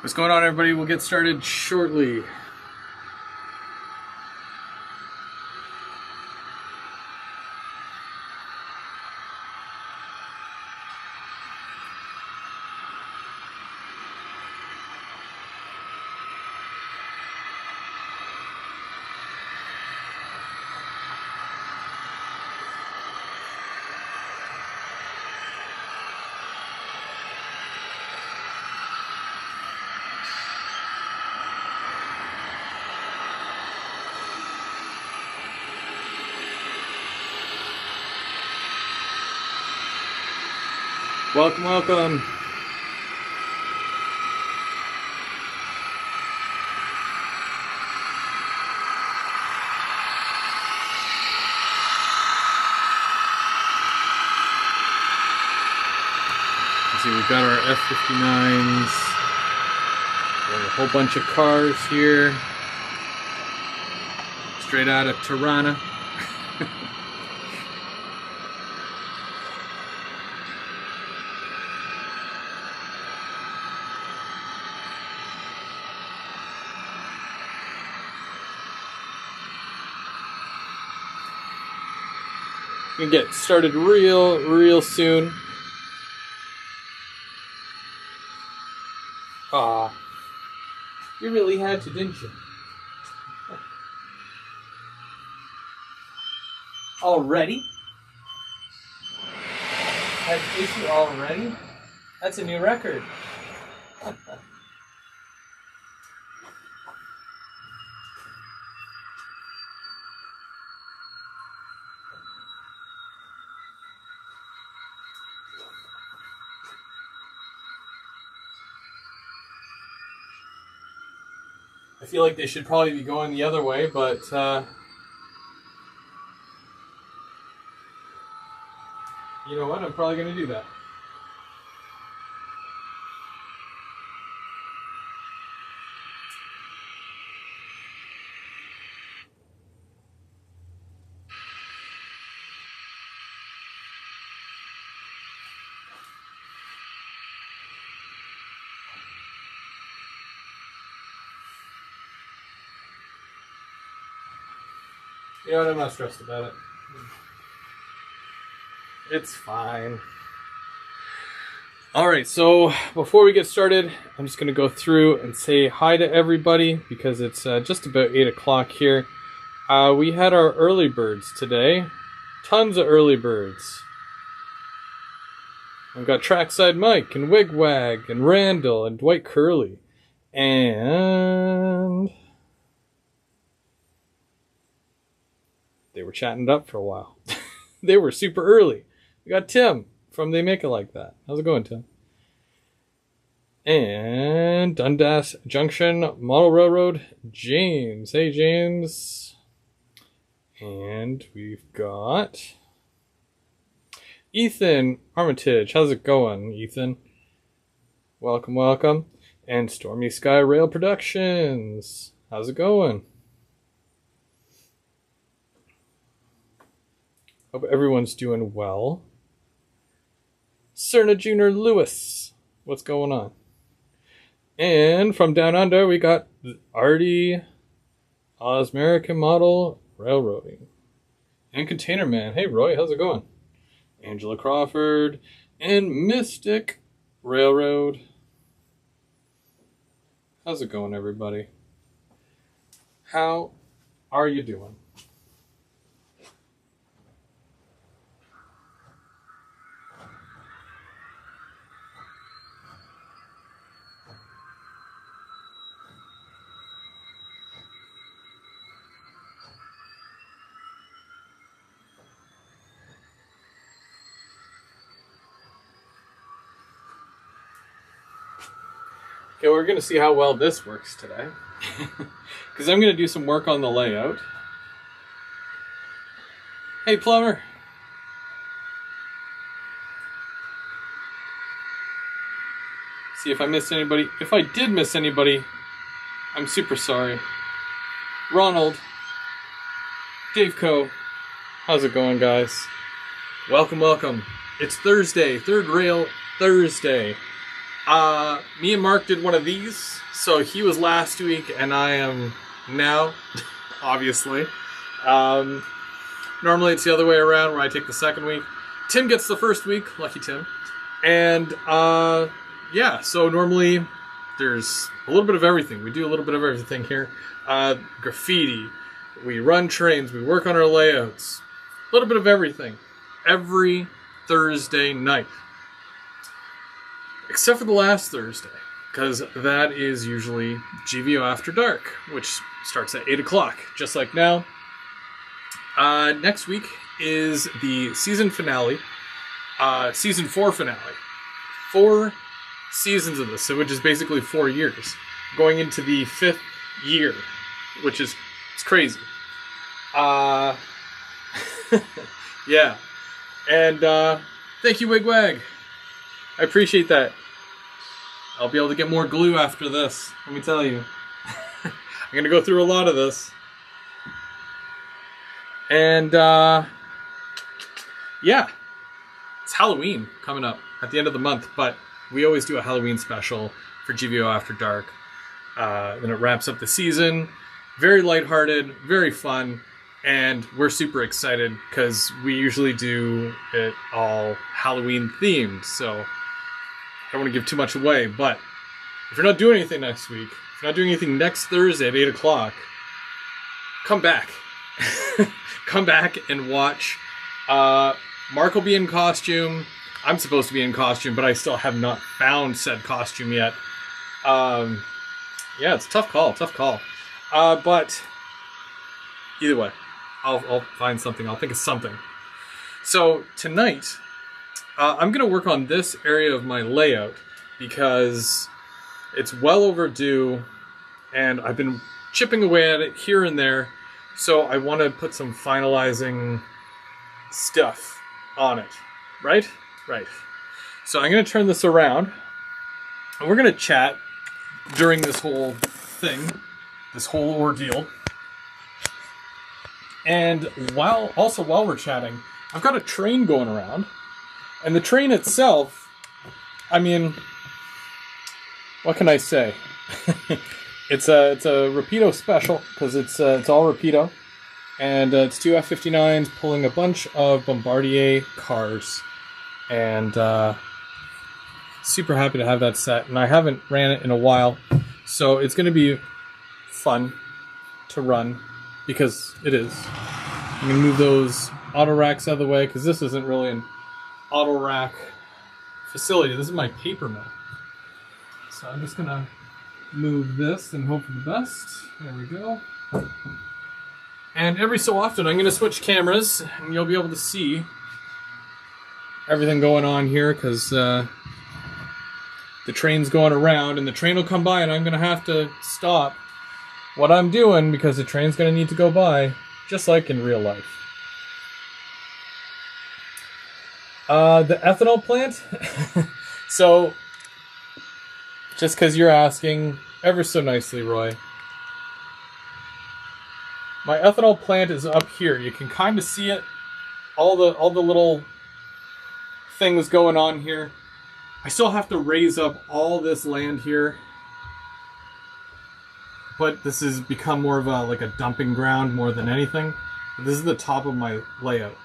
What's going on, everybody? We'll get started shortly. Welcome, welcome. Let's see, we've got our F-59s. Got a whole bunch of cars here. Straight out of Tirana. We can get started real soon. Ah, you really had to, didn't you? Already? Had issue already? That's a new record. I feel like they should probably be going the other way, but you know what? I'm probably going to do that. You know what? I'm not stressed about it. It's fine. Alright, so before we get started, I'm just going to go through and say hi to everybody because it's just about 8 o'clock here. We had our early birds today. Tons of early birds. I've got Trackside Mike and Wigwag and Randall and Dwight Curley. And they were chatting it up for a while. They were super early. We got Tim from They Make It Like That. How's it going, Tim? And Dundas Junction Model Railroad, James. Hey, James. And we've got Ethan Armitage. How's it going, Ethan? Welcome, welcome. And Stormy Sky Rail Productions. How's it going? Hope everyone's doing well. Cerna Junior Lewis. What's going on? And from down under, we got Artie, Osmerican Model Railroading. And Container Man. Hey, Roy, how's it going? Angela Crawford. And Mystic Railroad. How's it going, everybody? How are you doing? Okay, we're going to see how well this works today. Because I'm going to do some work on the layout. Hey, plumber. See if I missed anybody. If I did miss anybody, I'm super sorry. Ronald. Dave Co. How's it going, guys? Welcome, welcome. It's Thursday. Third Rail Thursday. Me and Mark did one of these. So he was last week, and I am now, obviously. Normally it's the other way around, where I take the second week. Tim gets the first week, lucky Tim. And, yeah, so normally there's a little bit of everything. We do a little bit of everything here. Graffiti, we run trains, we work on our layouts. A little bit of everything. Every Thursday night. Except for the last Thursday, because that is usually GVO After Dark, which starts at 8 o'clock, just like now. Next week is the season finale, season 4 finale. 4 seasons of this, so which is basically 4 years, going into the 5th year, which is it's crazy. Yeah, and thank you, Wigwag. I appreciate that. I'll be able to get more glue after this, let me tell you. I'm going to go through a lot of this. And, yeah. It's Halloween coming up at the end of the month, but we always do a Halloween special for GVO After Dark. Then it wraps up the season. Very lighthearted, very fun, and we're super excited because we usually do it all Halloween themed, so I don't want to give too much away, but if you're not doing anything next week, if you're not doing anything next Thursday at 8 o'clock, come back. Come back and watch. Mark will be in costume. I'm supposed to be in costume, but I still have not found said costume yet. Yeah, it's a tough call, but either way, I'll find something. I'll think of something. So tonight, I'm going to work on this area of my layout because it's well overdue and I've been chipping away at it here and there. So I want to put some finalizing stuff on it. Right? Right. So I'm going to turn this around and we're going to chat during this whole thing, this whole ordeal. And while we're chatting, I've got a train going around. And the train itself, I mean, what can I say? It's a Rapido special, because it's all Rapido. And it's 2 F-59s pulling a bunch of Bombardier cars. And super happy to have that set. And I haven't ran it in a while, so it's going to be fun to run, because it is. I'm going to move those auto racks out of the way, because this isn't really an auto rack facility. This is my paper mill. So I'm just going to move this and hope for the best. There we go. And every so often I'm going to switch cameras and you'll be able to see everything going on here, because the train's going around and the train will come by and I'm going to have to stop what I'm doing because the train's going to need to go by, just like in real life. The ethanol plant. So, just because you're asking ever so nicely, Roy, my ethanol plant is up here. You can kind of see it, all the little things going on here. I still have to raise up all this land here, but this has become more of like a dumping ground more than anything. This is the top of my layout.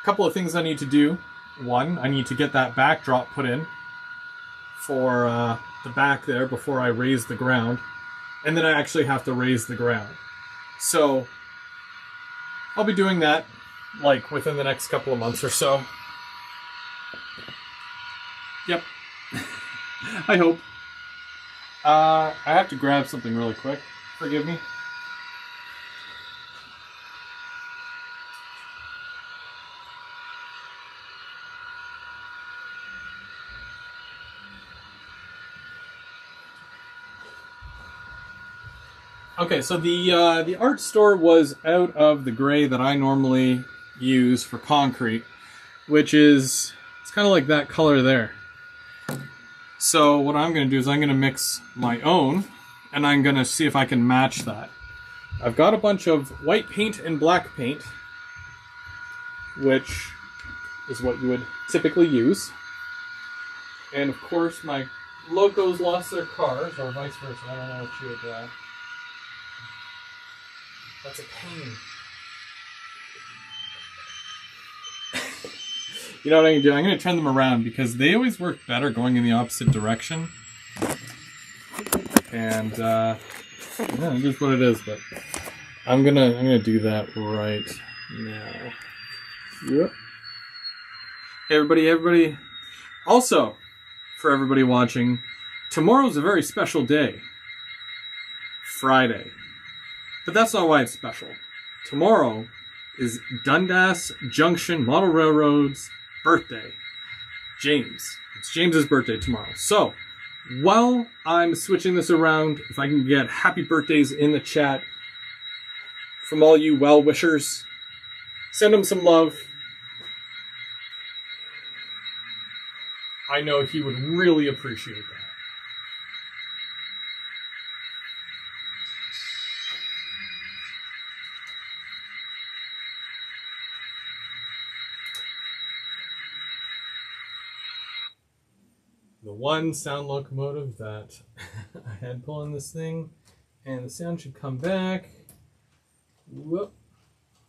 A couple of things I need to do. One, I need to get that backdrop put in for the back there before I raise the ground. And then I actually have to raise the ground. So I'll be doing that like within the next couple of months or so. Yep. I hope. I have to grab something really quick. Forgive me. Okay, so the art store was out of the gray that I normally use for concrete, which is, it's kind of like that color there. So what I'm going to do is I'm going to mix my own, and I'm going to see if I can match that. I've got a bunch of white paint and black paint, which is what you would typically use. And of course my locals lost their cars, or vice versa. I don't know what you would. That's a pain. You know what I'm going to do? I'm going to turn them around because they always work better going in the opposite direction. And, yeah, it is what it is, but I'm gonna do that right now. Yep. Hey, everybody. Also, for everybody watching, tomorrow's a very special day. Friday. But that's not why it's special. Tomorrow is Dundas Junction Model Railroad's birthday. James. It's James's birthday tomorrow. So, while I'm switching this around, if I can get happy birthdays in the chat from all you well-wishers, send him some love. I know he would really appreciate that. The one sound locomotive that I had pulling this thing, and the sound should come back. Whoop.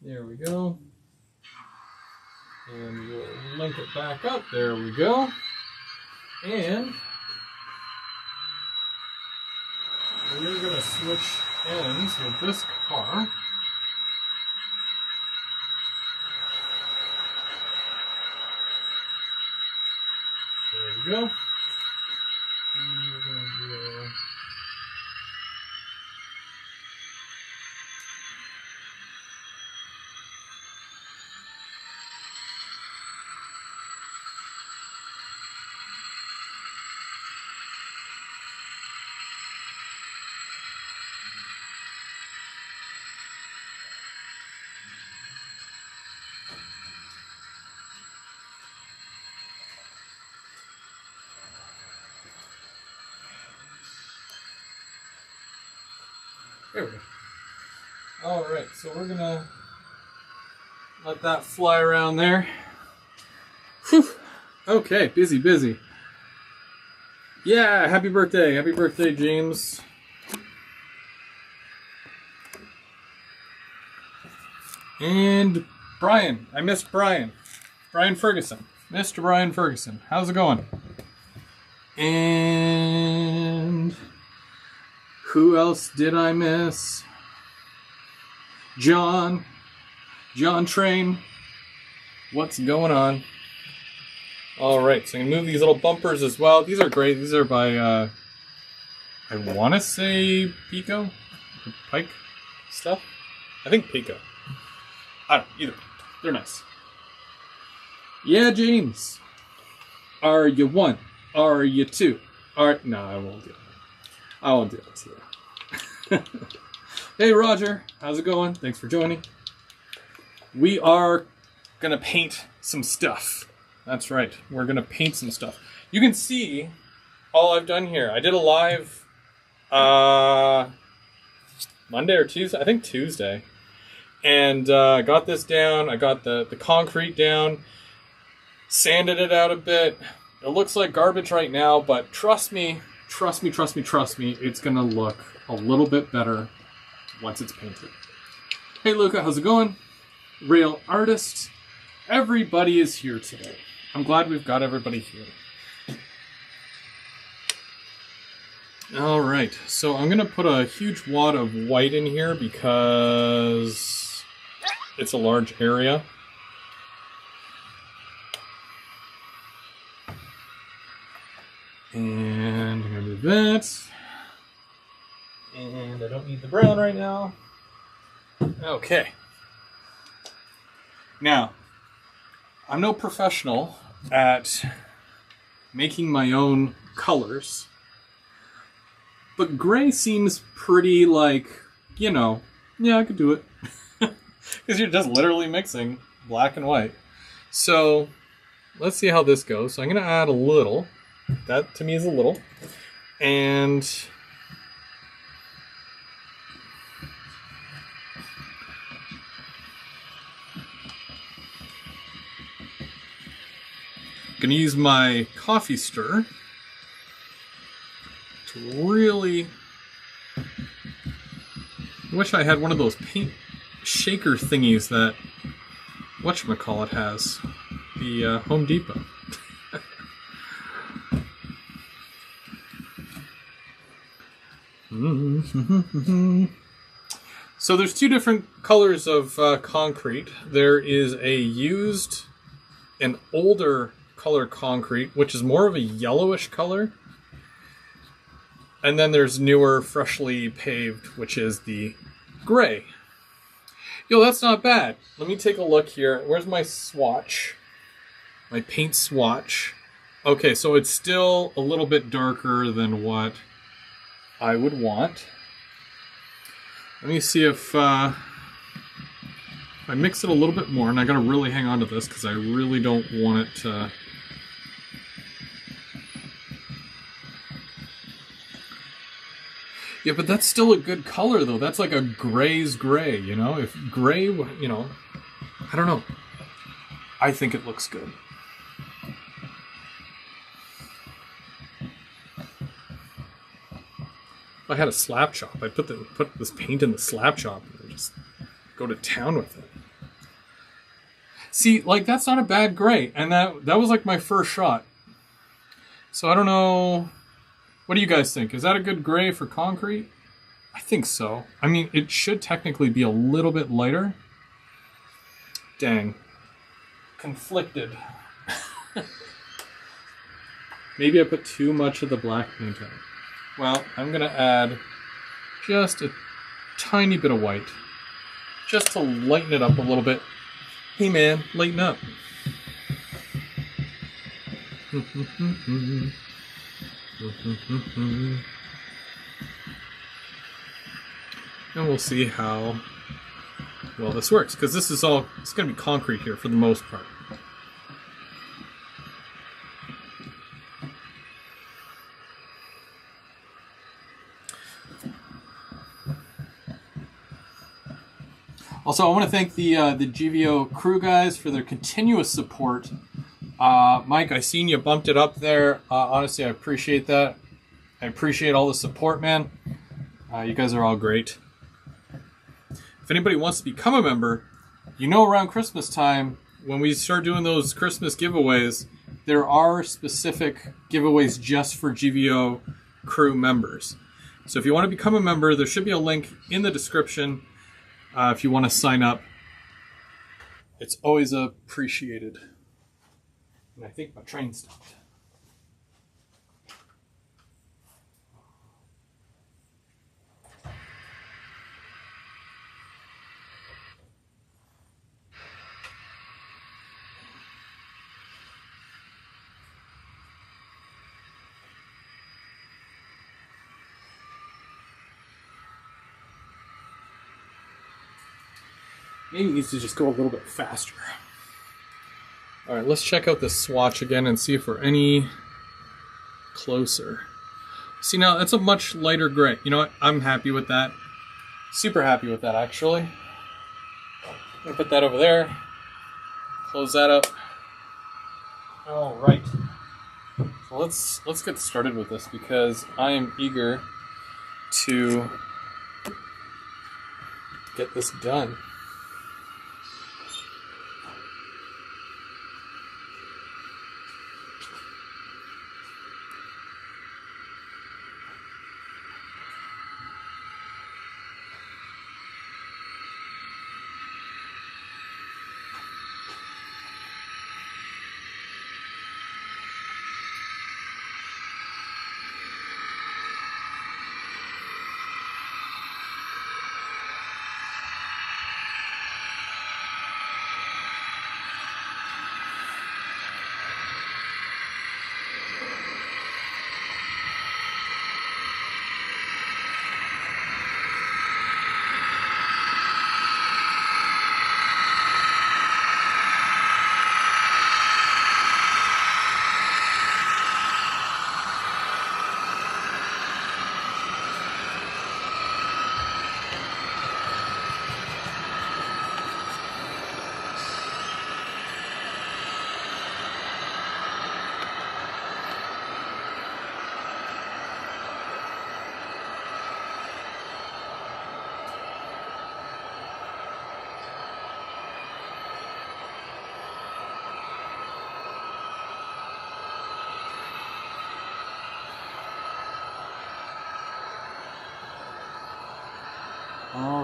There we go. And we'll link it back up. There we go. And we're going to switch ends with this car. There we go. And we're going to do... There we go. Alright, so we're gonna let that fly around there. Whew. Okay, busy. Yeah, happy birthday. Happy birthday, James. And Brian. I missed Brian. Brian Ferguson. Mr. Brian Ferguson. How's it going? And... who else did I miss? John Train. What's going on? Alright, so I'm going to move these little bumpers as well. These are great. These are by, I want to say Pico? Pike stuff? I think Pico. I don't know, either. They're nice. Yeah, James. Are you one? Are you two? No, I won't do it. I won't do it to you. Hey, Roger. How's it going? Thanks for joining. We are going to paint some stuff. That's right. We're going to paint some stuff. You can see all I've done here. I did a live Monday or Tuesday. I think Tuesday. And I got this down. I got the concrete down. Sanded it out a bit. It looks like garbage right now, but trust me. Trust me, it's going to look a little bit better once it's painted. Hey, Luca, how's it going? Rail Artist. Everybody is here today. I'm glad we've got everybody here. Alright, so I'm going to put a huge wad of white in here because it's a large area. And I'm going to do that. And I don't need the brown right now. Okay. Now, I'm no professional at making my own colors, but gray seems pretty like, you know, yeah, I could do it. Because you're just literally mixing black and white. So, let's see how this goes. So I'm going to add a little. That to me is a little. And I'm going to use my coffee stir to really... I wish I had one of those paint shaker thingies that whatchamacallit has. The Home Depot. So there's two different colors of concrete. There is a used and older color concrete, which is more of a yellowish color. And then there's newer, freshly paved, which is the gray. Yo, that's not bad. Let me take a look here. Where's my swatch? My paint swatch. Okay, so it's still a little bit darker than what I would want. Let me see if I mix it a little bit more, and I gotta really hang on to this because I really don't want it to... Yeah, but that's still a good color, though. That's like a gray's gray, you know? If gray, you know, I don't know. I think it looks good. If I had a slab chop, I'd put this paint in the slab chop and just go to town with it. See, like, that's not a bad gray, and that was like my first shot. So I don't know... What do you guys think? Is that a good gray for concrete? I think so. I mean, it should technically be a little bit lighter. Dang. Conflicted. Maybe I put too much of the black paint on. Well, I'm going to add just a tiny bit of white. Just to lighten it up a little bit. Hey man, lighten up. And we'll see how well this works, because this is all, it's going to be concrete here for the most part. Also, I want to thank the GVO crew guys for their continuous support. Mike, I seen you bumped it up there. Honestly, I appreciate that. I appreciate all the support, man. You guys are all great. If anybody wants to become a member, you know around Christmas time, when we start doing those Christmas giveaways, there are specific giveaways just for GVO crew members. So if you want to become a member, there should be a link in the description if you want to sign up. It's always appreciated. And I think my train stopped. Maybe it needs to just go a little bit faster. All right, let's check out this swatch again and see if we're any closer. See, now that's a much lighter gray. You know what? I'm happy with that. Super happy with that, actually. I'm gonna put that over there. Close that up. All right. So let's get started with this, because I am eager to get this done.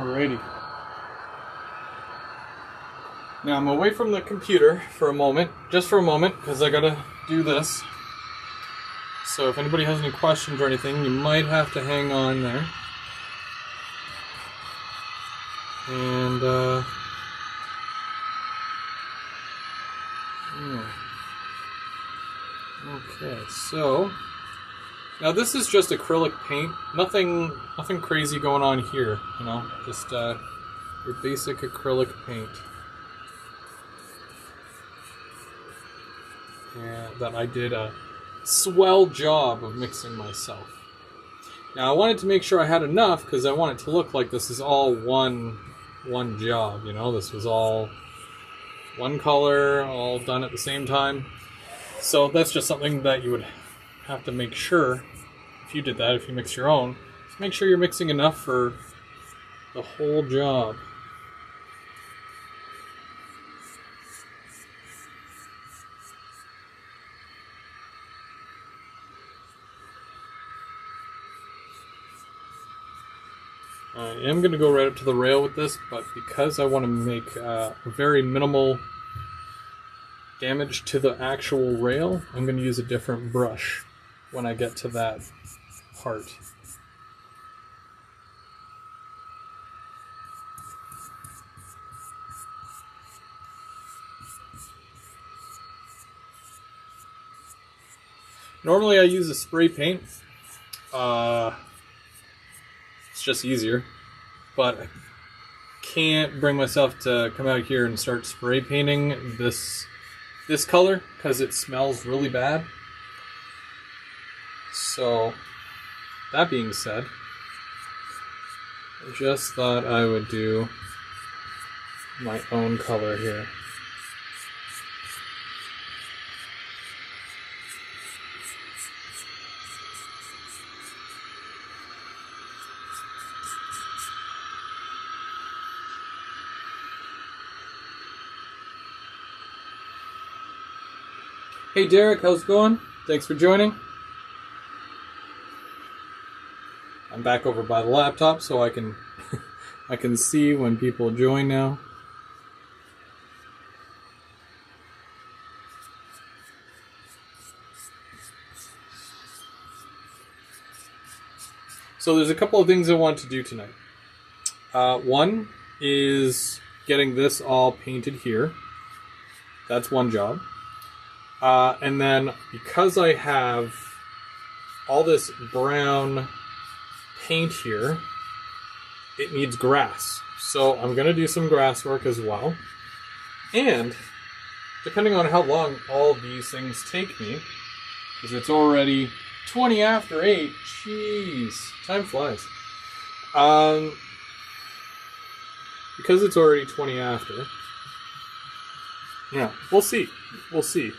Alrighty. Now I'm away from the computer for a moment, just for a moment, because I gotta do this. So if anybody has any questions or anything, you might have to hang on there. And, okay, so now this is just acrylic paint. Nothing crazy going on here, you know, just your basic acrylic paint. And that I did a swell job of mixing myself. Now I wanted to make sure I had enough because I want it to look like this is all one job, you know, this was all one color, all done at the same time. So that's just something that you would have to make sure if you did that, if you mix your own, just make sure you're mixing enough for the whole job. I am going to go right up to the rail with this, but because I want to make very minimal damage to the actual rail, I'm going to use a different brush when I get to that part. Normally I use a spray paint. It's just easier, but I can't bring myself to come out here and start spray painting this color because it smells really bad. So that being said, I just thought I would do my own color here. Hey Derek, how's it going? Thanks for joining. I'm back over by the laptop so I can I can see when people join now. So there's a couple of things I want to do tonight. One is getting this all painted here. That's one job. And then because I have all this brown paint here, it needs grass. So I'm going to do some grass work as well. And depending on how long all these things take me, because it's already 20 after 8, jeez, time flies. Because it's already 20 after, yeah, we'll see. We'll see.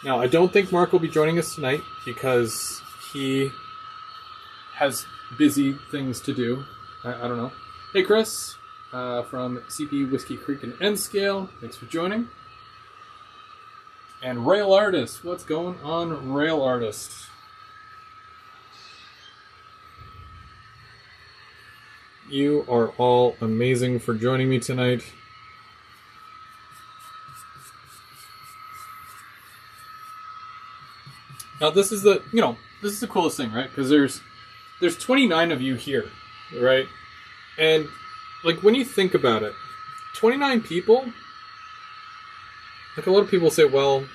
Now, I don't think Mark will be joining us tonight because he has busy things to do. I don't know. Hey, Chris, from CP Whiskey Creek and N Scale. Thanks for joining. And Rail Artist. What's going on, Rail Artist? You are all amazing for joining me tonight. Now this is the, this is the coolest thing, right? Because there's 29 of you here, right? And like when you think about it, 29 people, like a lot of people say, well,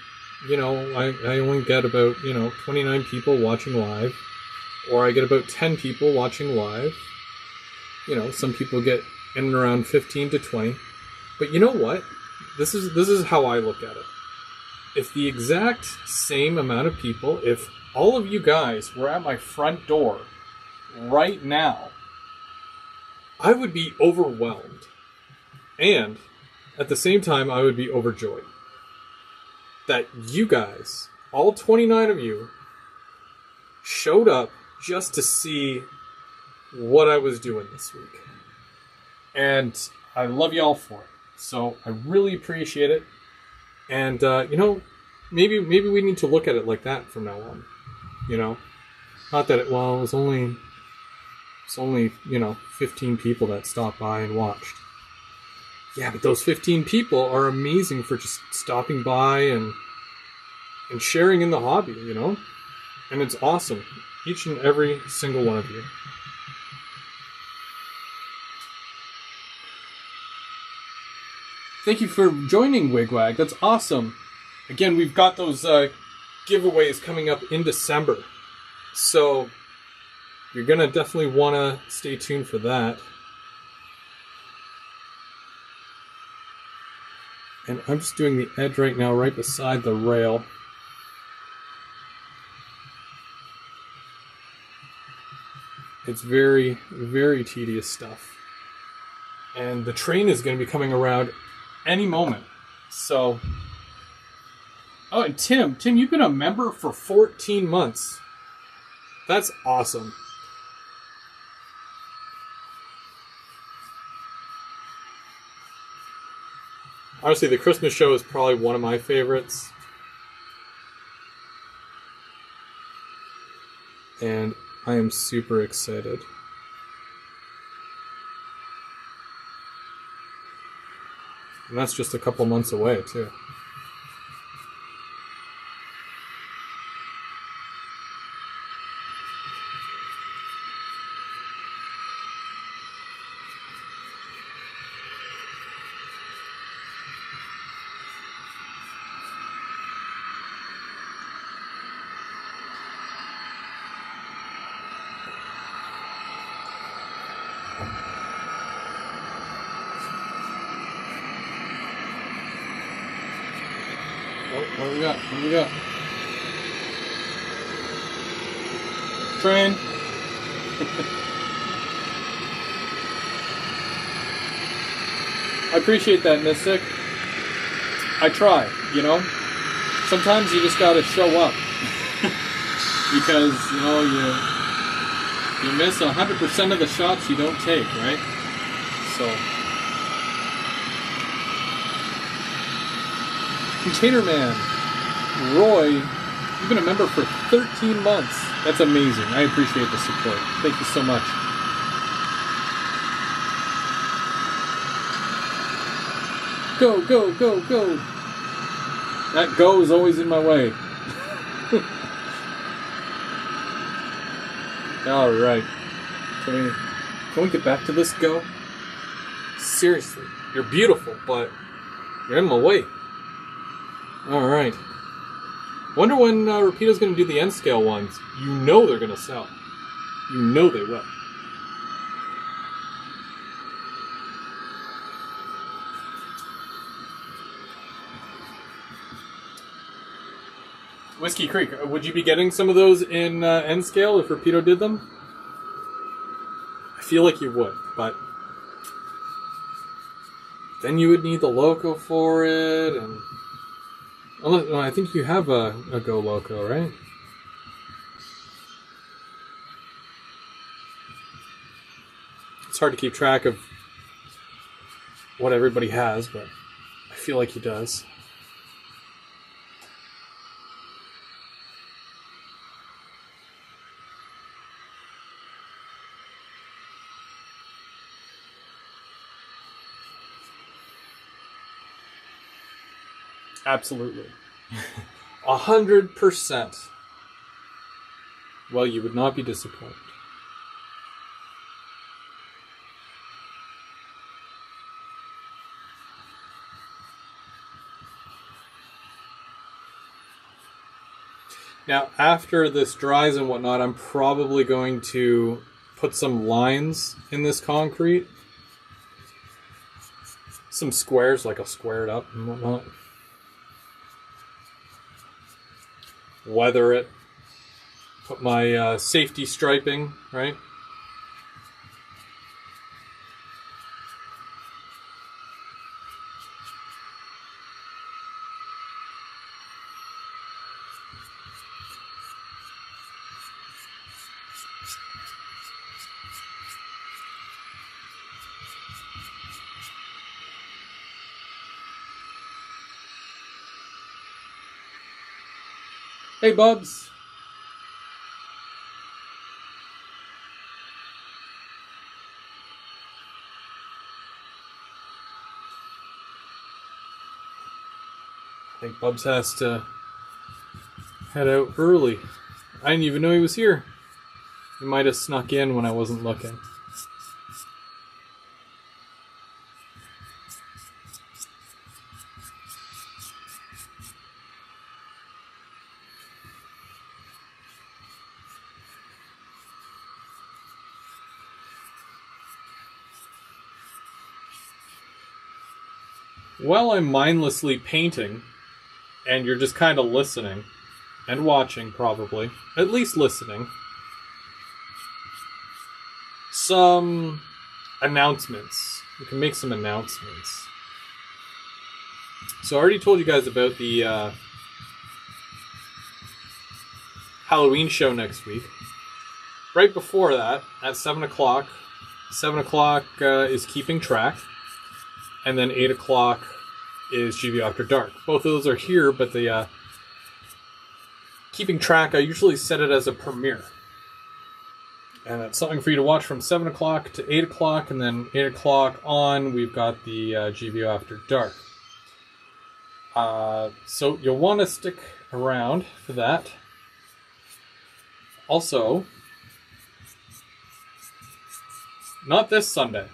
I only get about, 29 people watching live, or I get about 10 people watching live. Some people get in and around 15 to 20. But you know what? This is how I look at it. If the exact same amount of people, if all of you guys were at my front door right now, I would be overwhelmed. And at the same time, I would be overjoyed that you guys, all 29 of you, showed up just to see what I was doing this week. And I love y'all for it. So I really appreciate it. And, maybe we need to look at it like that from now on. Not that it was only It's only, 15 people that stopped by and watched. Yeah, but those 15 people are amazing for just stopping by and sharing in the hobby, And it's awesome. Each and every single one of you. Thank you for joining Wigwag. That's awesome. Again, we've got those giveaways coming up in December. So you're going to definitely want to stay tuned for that. And I'm just doing the edge right now, right beside the rail. It's very, very tedious stuff. And the train is going to be coming around any moment. So... Oh, and Tim, you've been a member for 14 months. That's awesome. Honestly, the Christmas show is probably one of my favorites. And I am super excited. And that's just a couple months away, too. What do we got? What do we got? Train. I appreciate that, Mystic. I try, Sometimes you just gotta show up. Because, you miss 100% of the shots you don't take, right? So... Container Man, Roy, you've been a member for 13 months. That's amazing. I appreciate the support. Thank you so much. Go, go, go, go. That go is always in my way. All right. Can we get back to this go? Seriously, you're beautiful, but you're in my way. All right. Wonder when Rapido's going to do the N-scale ones. You know they're going to sell. You know they will. Whiskey Creek, would you be getting some of those in N-scale if Rapido did them? I feel like you would, but then you would need the loco for it, and... Well, I think you have a Go Loco, right? It's hard to keep track of what everybody has, but I feel like he does. Absolutely. 100%. Well, you would not be disappointed. Now, after this dries and whatnot, I'm probably going to put some lines in this concrete. Some squares, like I'll square it up and whatnot. Weather it. Put my safety striping, right? Hey, Bubs. think Bubs has to head out early. I didn't even know he was here. He might have snuck in when I wasn't looking. While I'm mindlessly painting, and you're just kind of listening, and watching probably, at least listening, some announcements. We can make some announcements. So I already told you guys about the Halloween show next week. Right before that, at 7 o'clock, 7 o'clock is Keeping Track. And then 8 o'clock is GV After Dark. Both of those are here, but the Keeping Track, I usually set it as a premiere. And it's something for you to watch from 7 o'clock to 8 o'clock, and then 8 o'clock on, we've got the GV After Dark. So you'll want to stick around for that. Also, not this Sunday,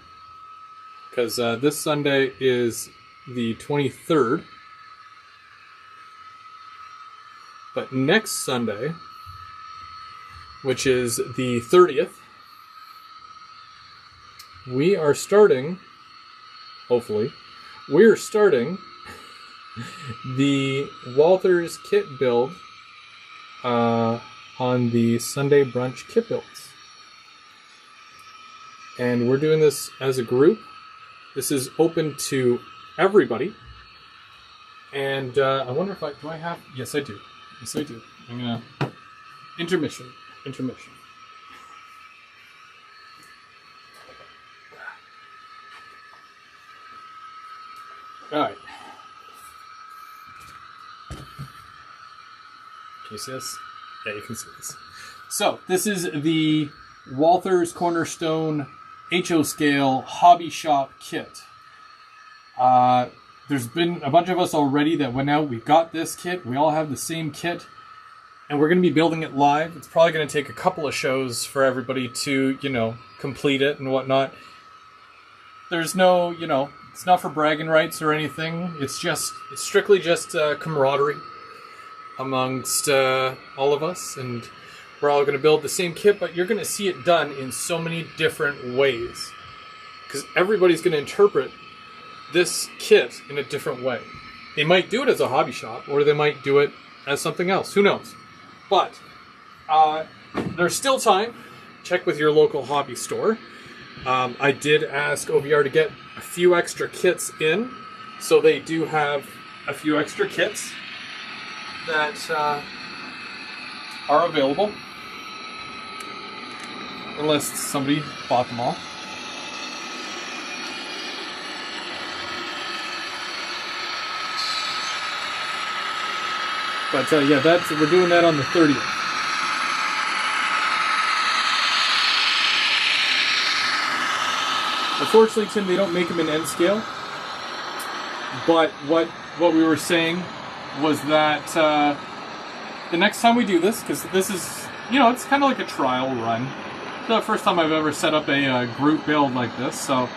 because this Sunday is the 23rd. But next Sunday, which is the 30th, we are starting, hopefully, we're starting the Walther's kit build on the Sunday Brunch kit builds. And we're doing this as a group. This is open to everybody. And I wonder if do I have? Yes, I do. Yes, I do. I'm gonna intermission. All right. Can you see this? Yeah, you can see this. So this is the Walther's Cornerstone HO Scale Hobby Shop Kit. There's been a bunch of us already that went out. We've got this kit. We all have the same kit. And we're going to be building it live. It's probably going to take a couple of shows for everybody to, complete it and whatnot. There's no, it's not for bragging rights or anything. It's strictly just camaraderie amongst all of us. And we're all going to build the same kit, but you're going to see it done in so many different ways. Because everybody's going to interpret this kit in a different way. They might do it as a hobby shop, or they might do it as something else. Who knows? But there's still time. Check with your local hobby store. I did ask OVR to get a few extra kits in, so they do have a few extra kits that are available, unless somebody bought them all. But yeah, we're doing that on the 30th. Unfortunately, Tim, they don't make them in N scale. But what we were saying was that the next time we do this, because this is, it's kind of like a trial run. It's the first time I've ever set up a group build like this, so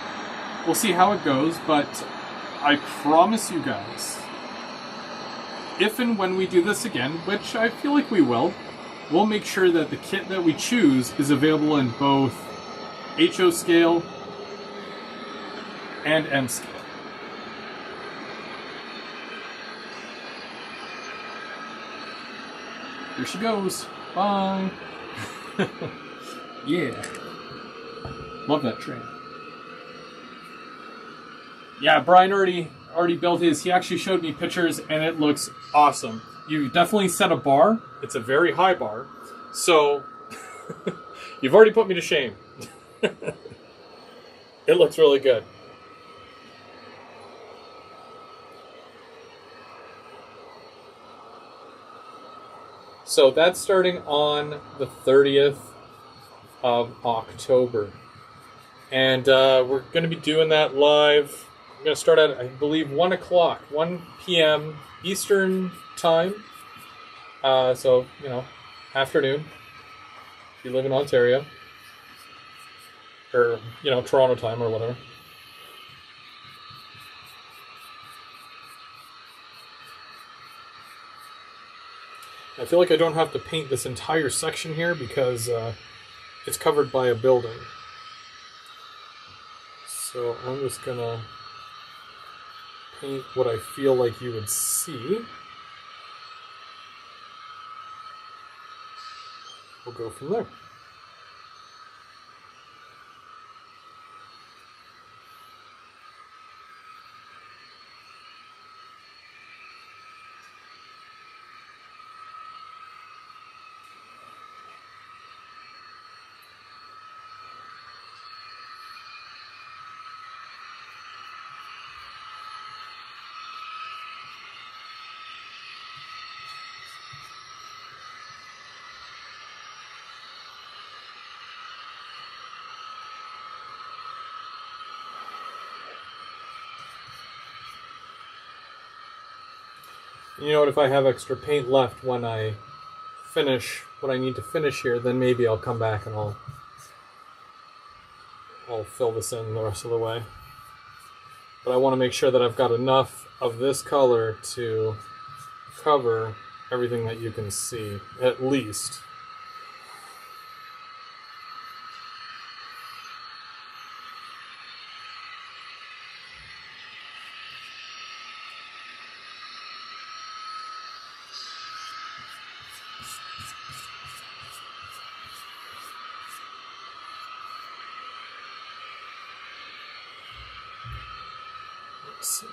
we'll see how it goes. But I promise you guys, if and when we do this again, which I feel like we will, we'll make sure that the kit that we choose is available in both HO scale and M scale. Here she goes. Bye. Yeah. Love that train. Yeah, Brian already built his. He actually showed me pictures, and it looks awesome. You definitely set a bar. It's a very high bar. So, you've already put me to shame. It looks really good. So that's starting on the 30th of October. And we're going to be doing that live I'm going to start at, I believe, 1 o'clock, 1 p.m. Eastern time. So, you know, afternoon, if you live in Ontario. Or, you know, Toronto time or whatever. I feel like I don't have to paint this entire section here because it's covered by a building. So I'm just gonna paint what I feel like you would see. We'll go from there. You know what, if I have extra paint left when I finish what I need to finish here, then maybe I'll come back and I'll fill this in the rest of the way. But I want to make sure that I've got enough of this color to cover everything that you can see, at least. Let's see.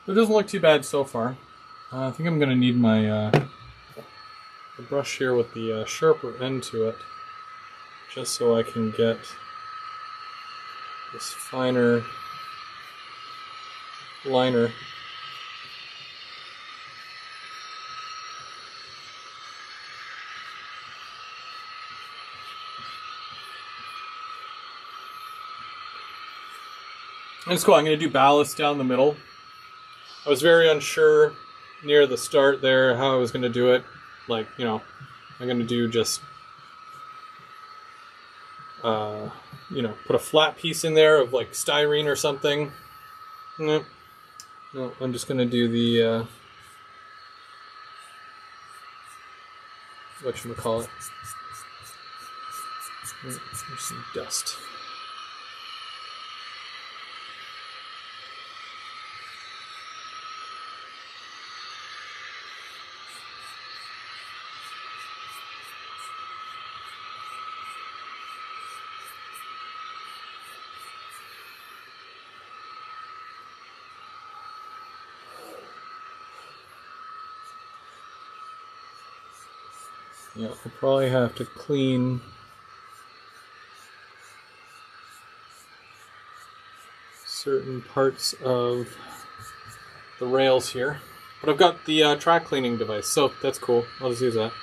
It doesn't look too bad so far. I think I'm going to need my the brush here with the sharper end to it, just so I can get this finer liner. And it's cool. I'm going to do ballast down the middle. I was very unsure near the start there how I was going to do it. Like, you know, I'm going to do just, you know, put a flat piece in there of like styrene or something. No, I'm just going to do the, whatchamacallit. There's some dust. Yeah, I'll probably have to clean certain parts of the rails here. But I've got the track cleaning device, so that's cool. I'll just use that.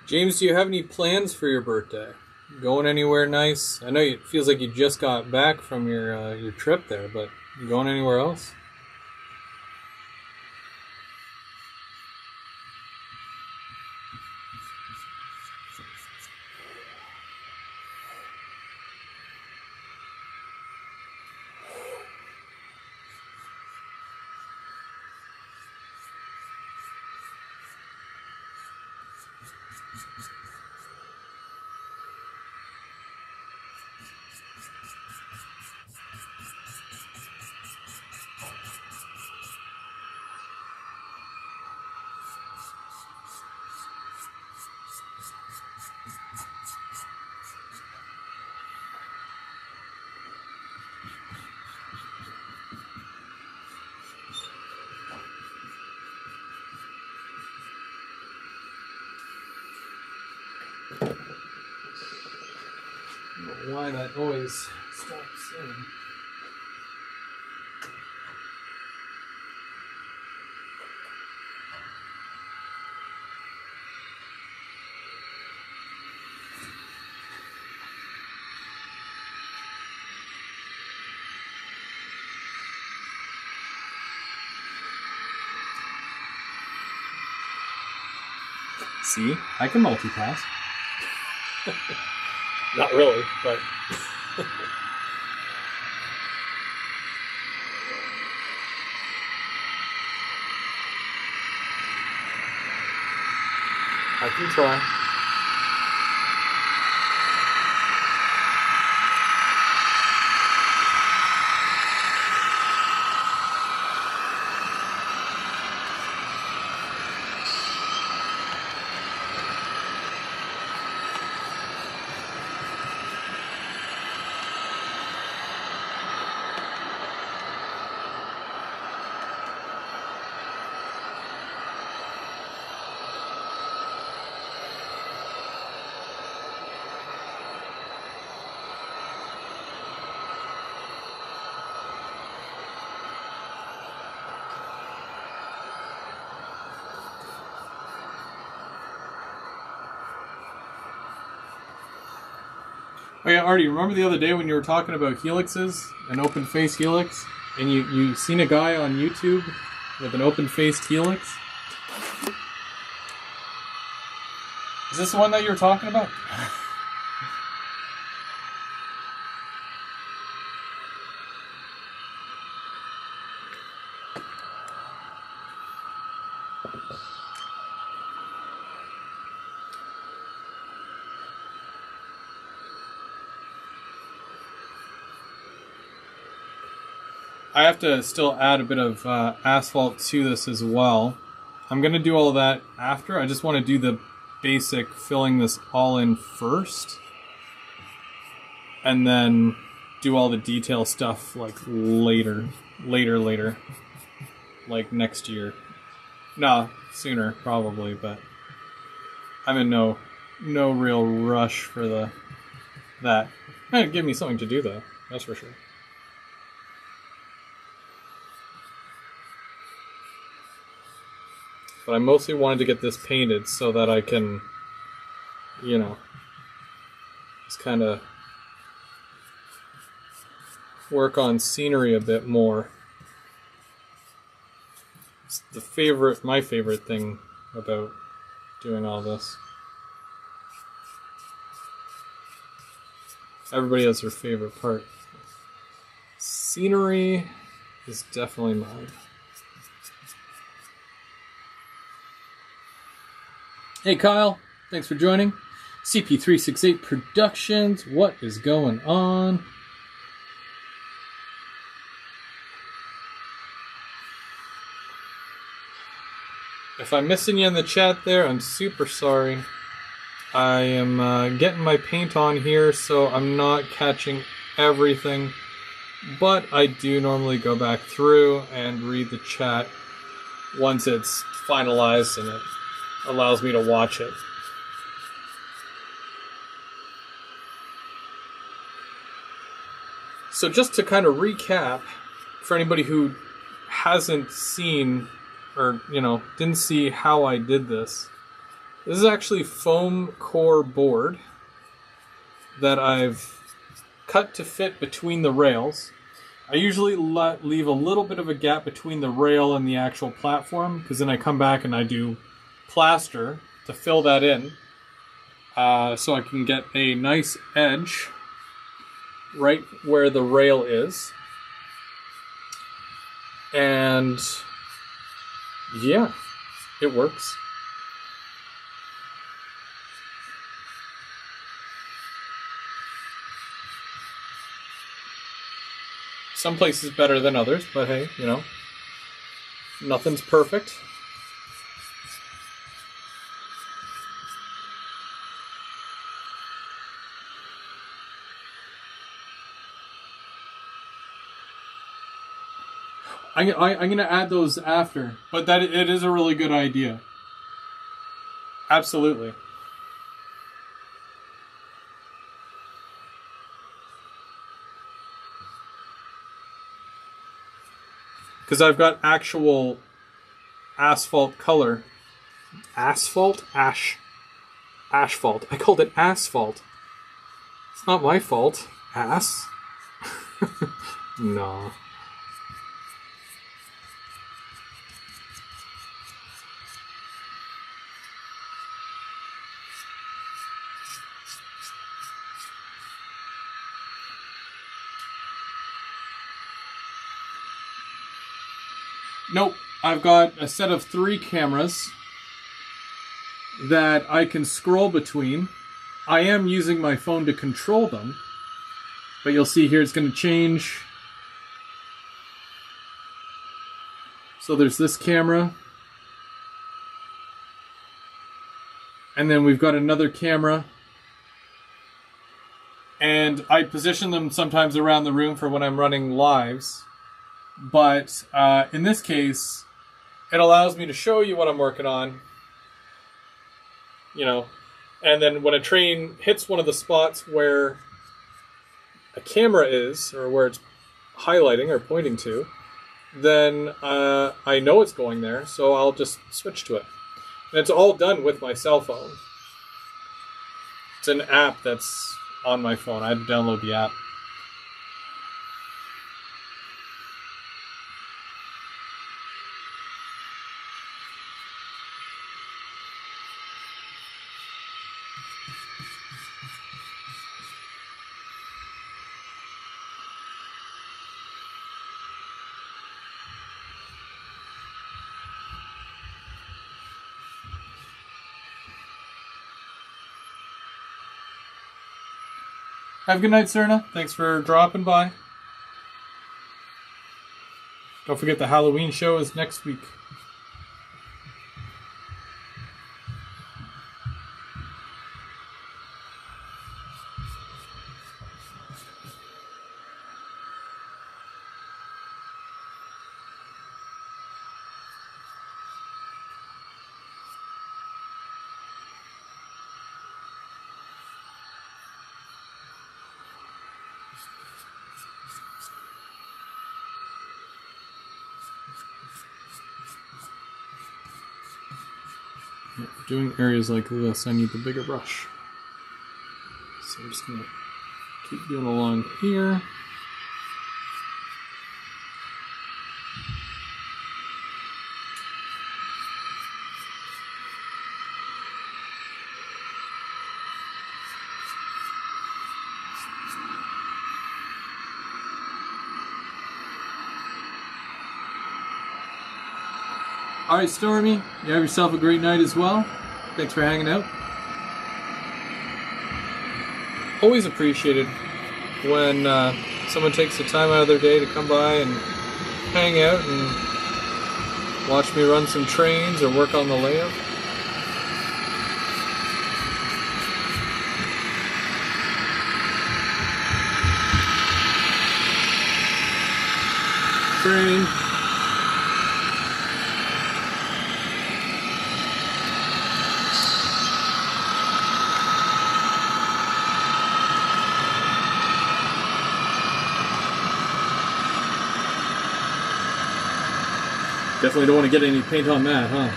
James, do you have any plans for your birthday? Going anywhere nice? I know it feels like you just got back from your trip there, but you going anywhere else? I don't know why that noise stops in. See, I can multitask. Not really, but... I can try. Oh yeah, Artie, remember the other day when you were talking about helixes, an open-faced helix, and you seen a guy on YouTube with an open-faced helix? Is this the one that you were talking about? I have to still add a bit of asphalt to this as well. I'm going to do all of that after. I just want to do the basic filling this all in first. And then do all the detail stuff like later. Like next year. Nah, sooner probably, but I'm in no real rush for that. It'd give me something to do though, that's for sure. But I mostly wanted to get this painted so that I can, you know, just kind of work on scenery a bit more. It's my favorite thing about doing all this. Everybody has their favorite part. Scenery is definitely mine. Hey Kyle, thanks for joining. CP368 Productions, what is going on? If I'm missing you in the chat there, I'm super sorry. I am getting my paint on here, so I'm not catching everything. But I do normally go back through and read the chat once it's finalized and it allows me to watch it. So just to kind of recap, for anybody who hasn't seen or, you know, didn't see how I did this, This is actually foam core board that I've cut to fit between the rails. I usually leave a little bit of a gap between the rail and the actual platform, because then I come back and I do plaster to fill that in, so I can get a nice edge right where the rail is. And yeah, it works. Some places better than others, but hey, you know, nothing's perfect. I'm going to add those after, but it is a really good idea. Absolutely. Because I've got actual asphalt color. Asphalt? Asphalt. I called it asphalt. It's not my fault. Ass? No. Nope, I've got a set of 3 cameras that I can scroll between. I am using my phone to control them, but you'll see here it's going to change. So there's this camera, and then we've got another camera, and I position them sometimes around the room for when I'm running lives. But in this case, it allows me to show you what I'm working on, you know, and then when a train hits one of the spots where a camera is, or where it's highlighting or pointing to, then I know it's going there, so I'll just switch to it. And it's all done with my cell phone. It's an app that's on my phone. I had to download the app. Have a good night, Serna. Thanks for dropping by. Don't forget the Halloween show is next week. For doing areas like this, I need the bigger brush. So I'm just going to keep going along here. Alright, Stormy, you have yourself a great night as well. Thanks for hanging out. Always appreciated when someone takes the time out of their day to come by and hang out and watch me run some trains or work on the layout. Train. Definitely don't want to get any paint on that, huh?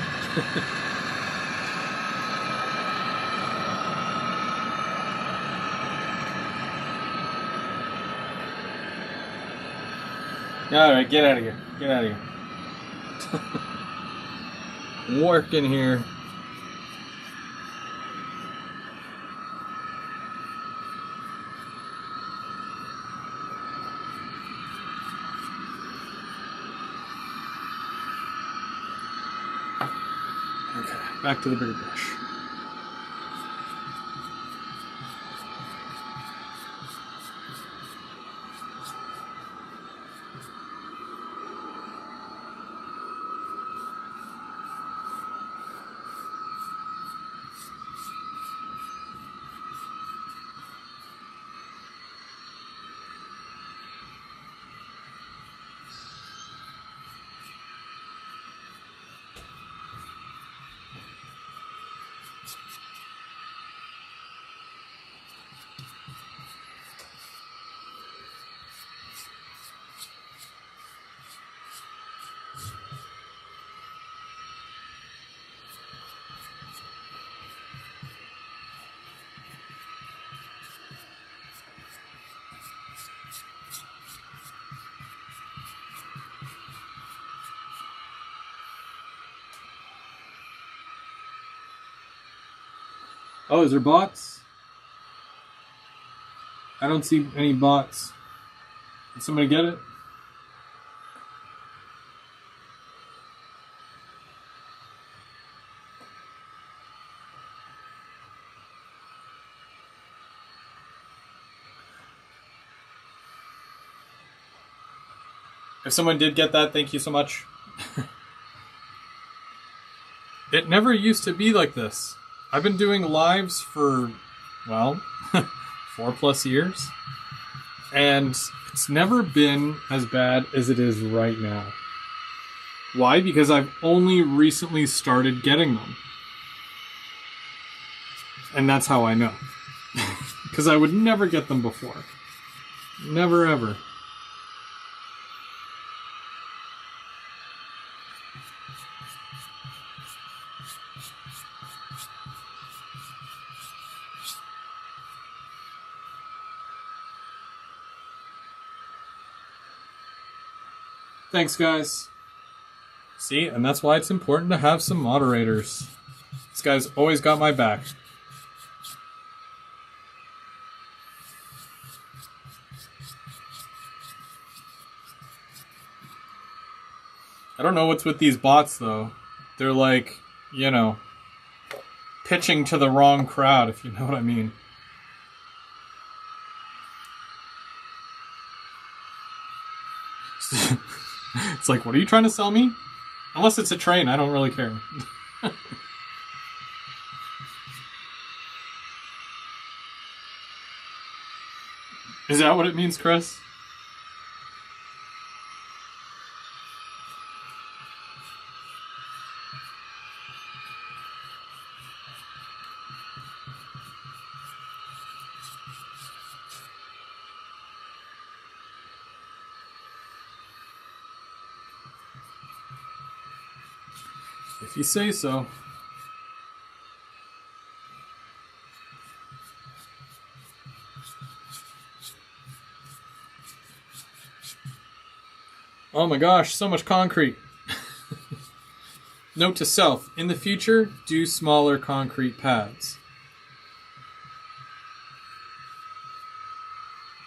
Alright, get out of here. Get out of here. Working here. Okay, back to the bigger brush. Oh, is there bots? I don't see any bots. Did somebody get it? If someone did get that, thank you so much. It never used to be like this. I've been doing lives for, well, 4+ years. And it's never been as bad as it is right now. Why? Because I've only recently started getting them. And that's how I know. Because I would never get them before. Never ever. Thanks, guys. See, and that's why it's important to have some moderators. This guy's always got my back. I don't know what's with these bots, though. They're like, you know, pitching to the wrong crowd, if you know what I mean. It's like, what are you trying to sell me? Unless it's a train, I don't really care. Is that what it means, Chris? If you say so. Oh my gosh, so much concrete. Note to self, in the future, do smaller concrete pads.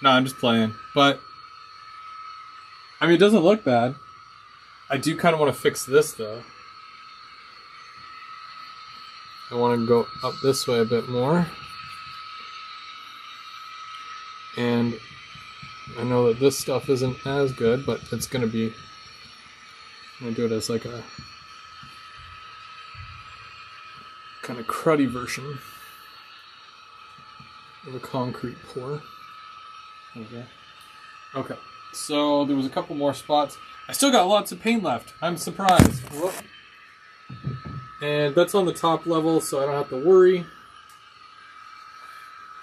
No, I'm just playing. But, I mean, it doesn't look bad. I do kind of want to fix this, though. I want to go up this way a bit more. And I know that this stuff isn't as good, but it's going to be... I'm going to do it as like a kind of cruddy version of a concrete pour. Okay. Okay. So there was a couple more spots. I still got lots of paint left. I'm surprised. Whoop. And that's on the top level, so I don't have to worry.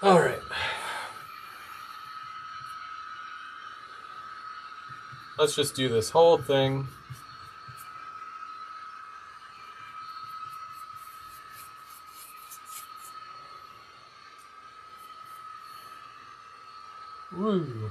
All right. Let's just do this whole thing. Woo.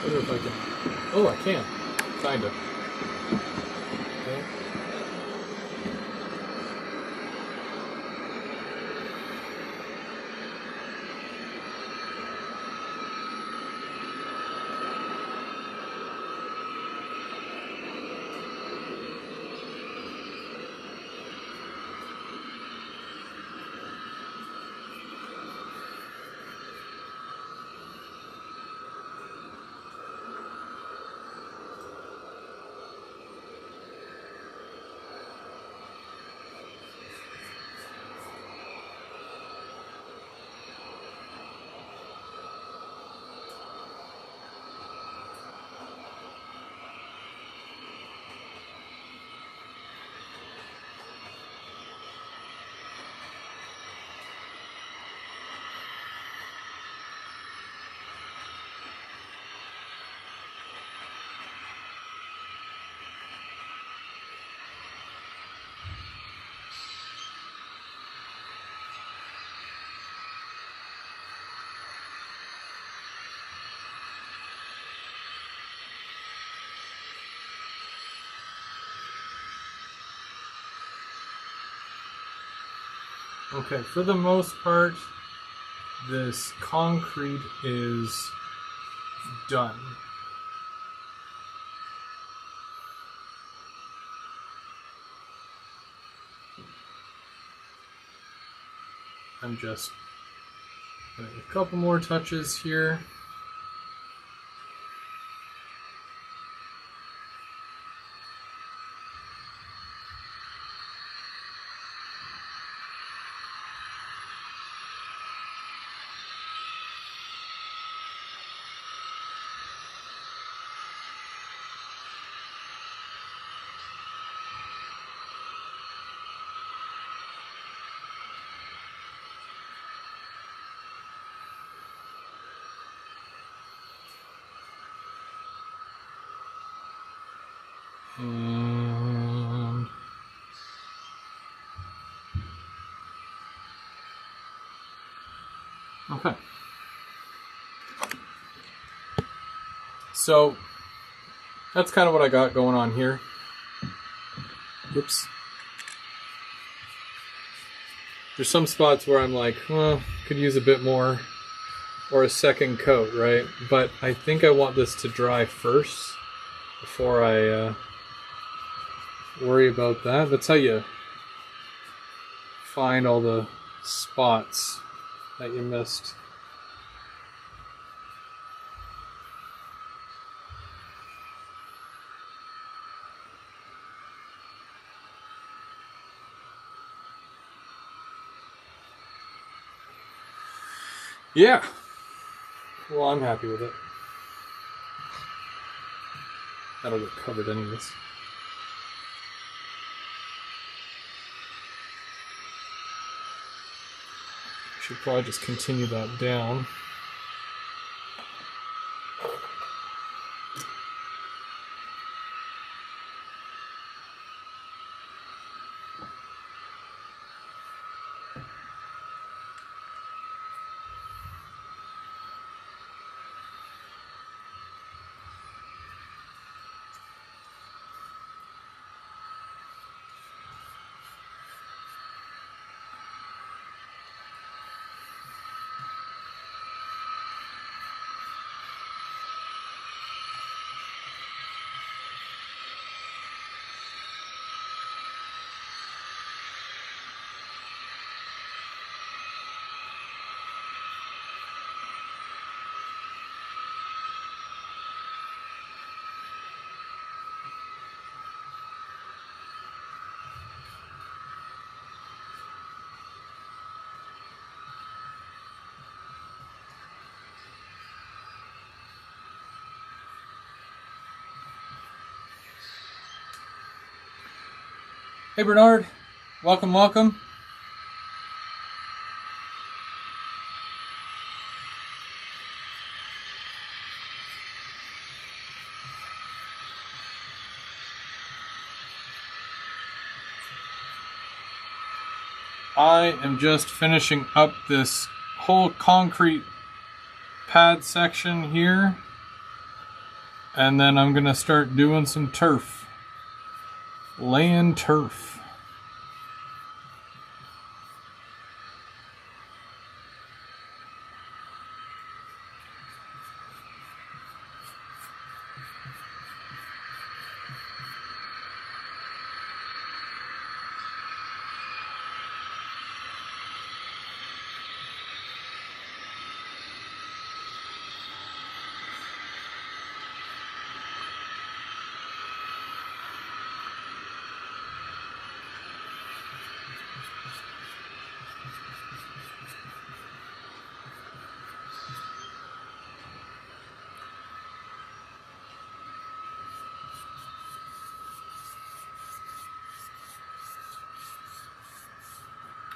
I wonder if I can. Oh, I can. Kinda. Okay. Okay, for the most part, this concrete is done. I'm just putting a couple more touches here. And okay. So that's kind of what I got going on here. Oops. There's some spots where I'm like, well, could use a bit more or a second coat, right? But I think I want this to dry first before I worry about that. That's how you find all the spots that you missed. Yeah. Well, I'm happy with it. That'll get covered anyways. Should probably just continue that down. Hey Bernard, welcome, welcome. I am just finishing up this whole concrete pad section here, and then I'm gonna start doing some turf, laying turf.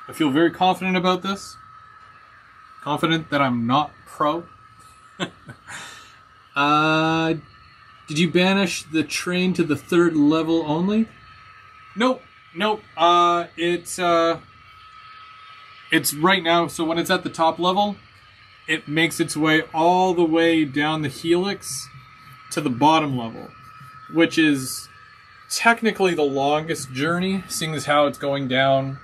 I feel very confident about this. Confident that I'm not pro. Did you banish the train to the 3rd level only? Nope. It's right now, so when it's at the top level, it makes its way all the way down the helix to the bottom level, which is technically the longest journey, seeing as how it's going down,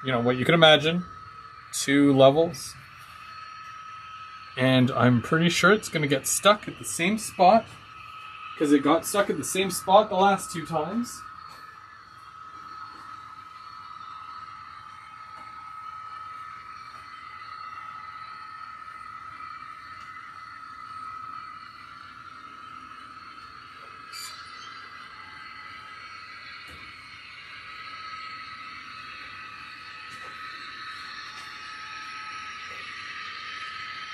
what you can imagine, 2 levels. And I'm pretty sure it's going to get stuck at the same spot, because it got stuck at the same spot the last 2 times.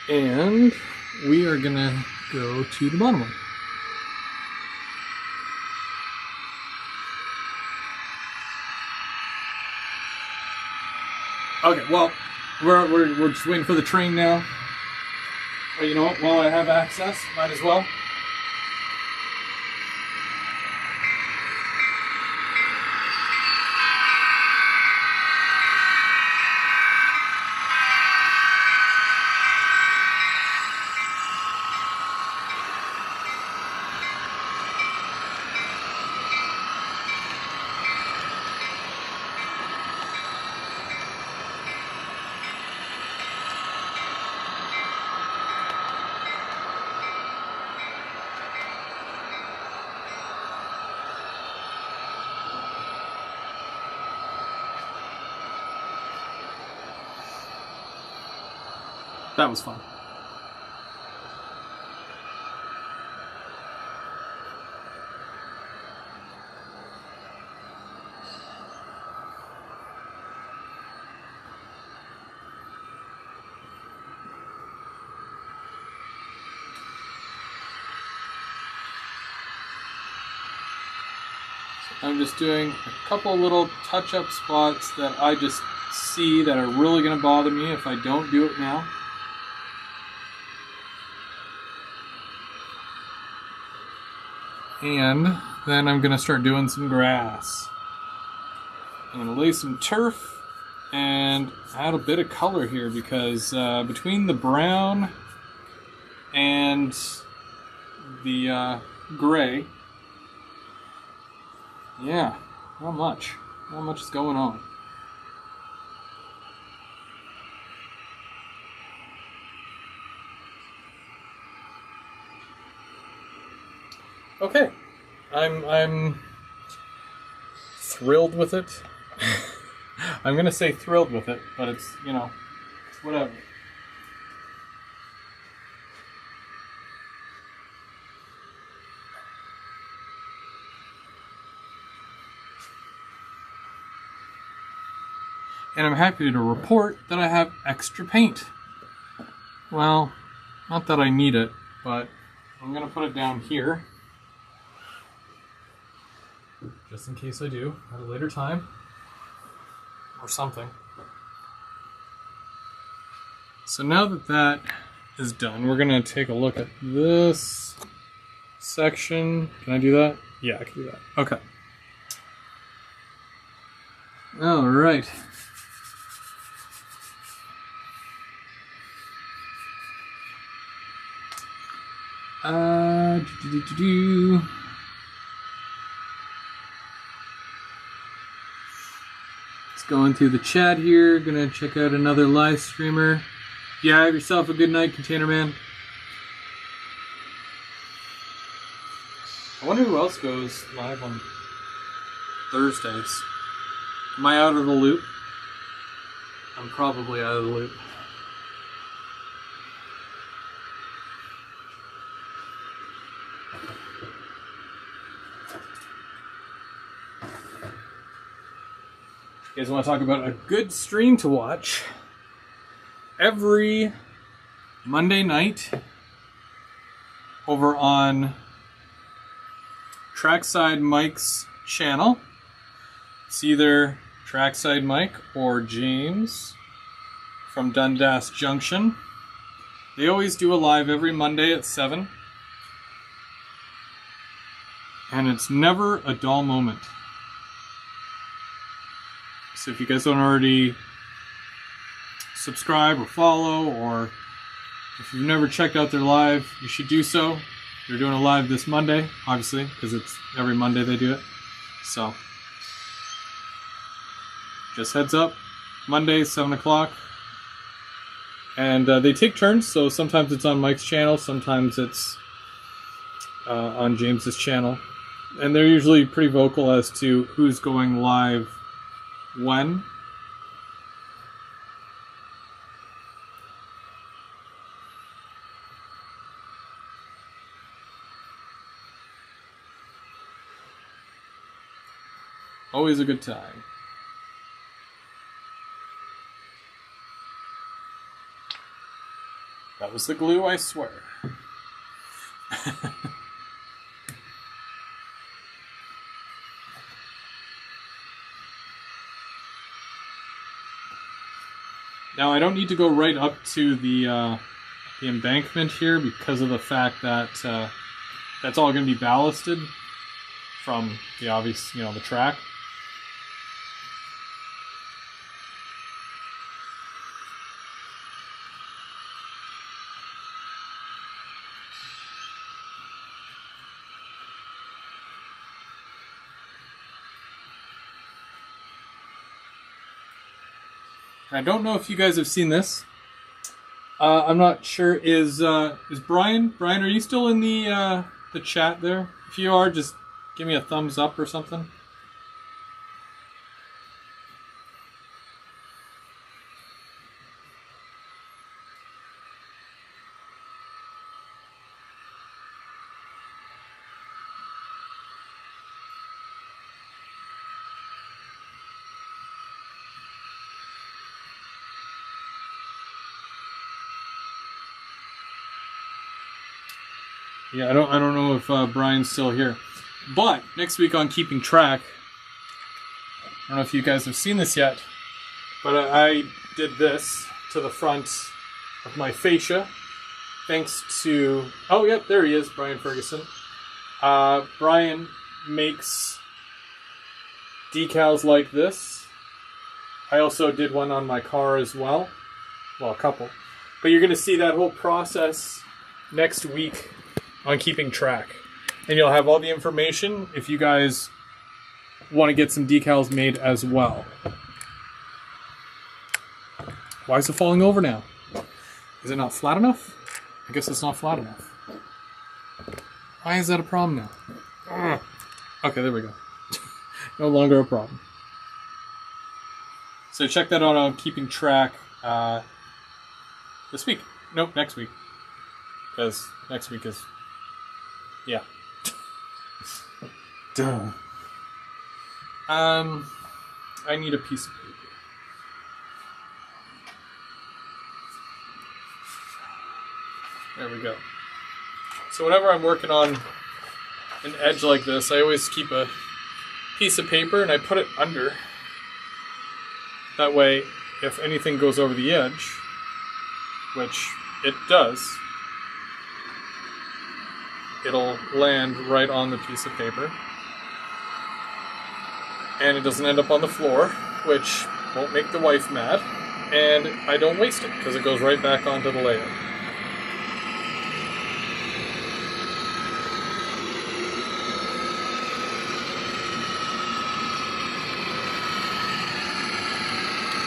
And we are going to go to the bottom one. Okay, well, we're just waiting for the train now. But you know what? While I have access, might as well. That was fun. So I'm just doing a couple little touch-up spots that I just see that are really going to bother me if I don't do it now. And then I'm going to start doing some grass. I'm going to lay some turf and add a bit of color here, because between the brown and the gray, yeah, not much is going on. Okay, I'm thrilled with it. I'm gonna say thrilled with it, but it's, it's whatever. And I'm happy to report that I have extra paint. Well, not that I need it, but I'm gonna put it down here. just in case I do at a later time or something. So now that that is done, we're going to take a look at this section. Can I do that? Yeah, I can do that. Okay. All right. It's going through the chat here. Gonna check out another live streamer. Yeah, have yourself a good night, Container Man. I wonder who else goes live on Thursdays. Am I out of the loop? I'm probably out of the loop. You guys want to talk about a good stream to watch? Every Monday night over on Trackside Mike's channel. It's either Trackside Mike or James from Dundas Junction. They always do a live every Monday at 7. And it's never a dull moment. So if you guys don't already subscribe or follow, or if you've never checked out their live, you should do so. They're doing a live this Monday, obviously, because it's every Monday they do it. So, just heads up, Monday, 7 o'clock. And they take turns, so sometimes it's on Mike's channel, sometimes it's on James's channel. And they're usually pretty vocal as to who's going live when. Always a good time. That was the glue, I swear. Now I don't need to go right up to the embankment here because of the fact that that's all going to be ballasted from the obvious, the track. I don't know if you guys have seen this. I'm not sure. Is Brian? Brian, are you still in the chat there? If you are, just give me a thumbs up or something. Yeah, I don't know if Brian's still here. But next week on Keeping Track, I don't know if you guys have seen this yet, but I did this to the front of my fascia, thanks to, oh yep, there he is, Brian Ferguson. Brian makes decals like this. I also did one on my car as well. Well, a couple. But you're going to see that whole process next week on Keeping Track. And you'll have all the information if you guys want to get some decals made as well. Why is it falling over now? Is it not flat enough? I guess it's not flat enough. Why is that a problem now? Ugh. Okay, there we go. No longer a problem. So check that out on Keeping Track this week. Nope, next week. Because next week is... yeah. Duh. I need a piece of paper. There we go. So whenever I'm working on an edge like this, I always keep a piece of paper and I put it under. That way, if anything goes over the edge, which it does, it'll land right on the piece of paper. And it doesn't end up on the floor, which won't make the wife mad. And I don't waste it, because it goes right back onto the layout.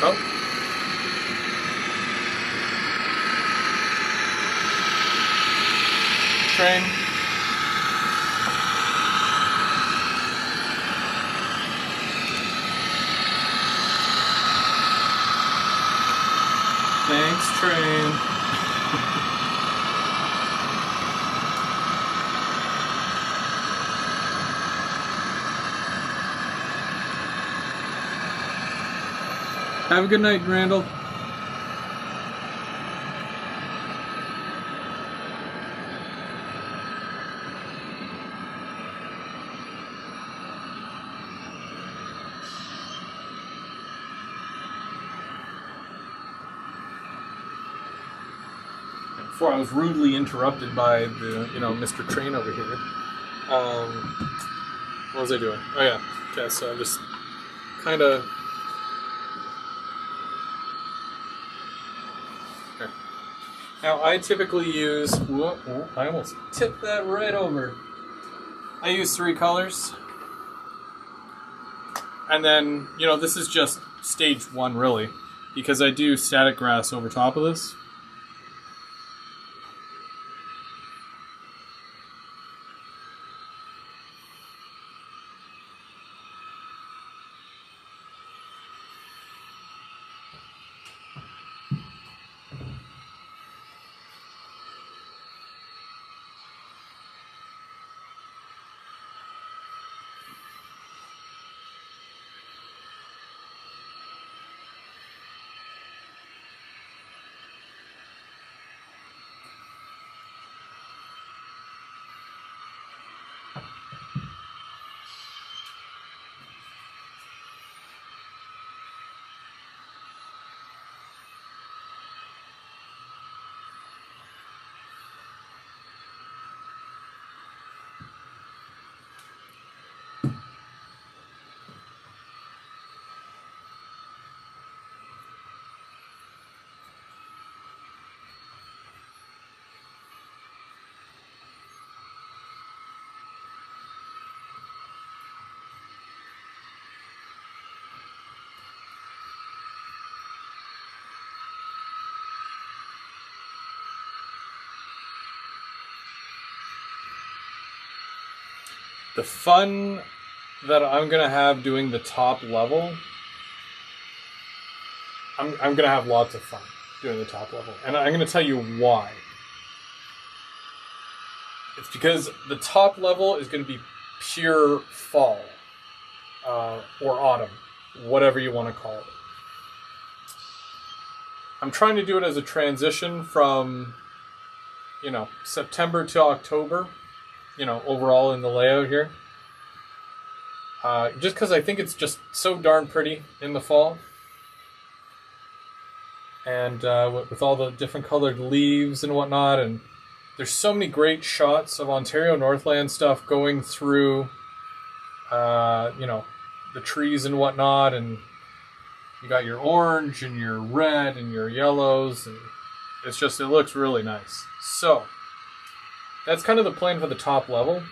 Oh. Train. Thanks, train. Have a good night, Randall. Before I was rudely interrupted by the, Mr. Train over here. What was I doing? Oh yeah. Okay, so I'm just kind of. Okay. Now I typically use. Whoa, I almost tipped that right over. I use 3 colors, and then this is just stage 1 really, because I do static grass over top of this. The fun that I'm going to have doing the top level, I'm going to have lots of fun doing the top level. And I'm going to tell you why. It's because the top level is going to be pure fall or autumn, whatever you want to call it. I'm trying to do it as a transition from, September to October. Overall in the layout here. Just because I think it's just so darn pretty in the fall. And with all the different colored leaves and whatnot. And there's so many great shots of Ontario Northland stuff going through, the trees and whatnot. And you got your orange and your red and your yellows. And it looks really nice. So that's kind of the plan for the top level.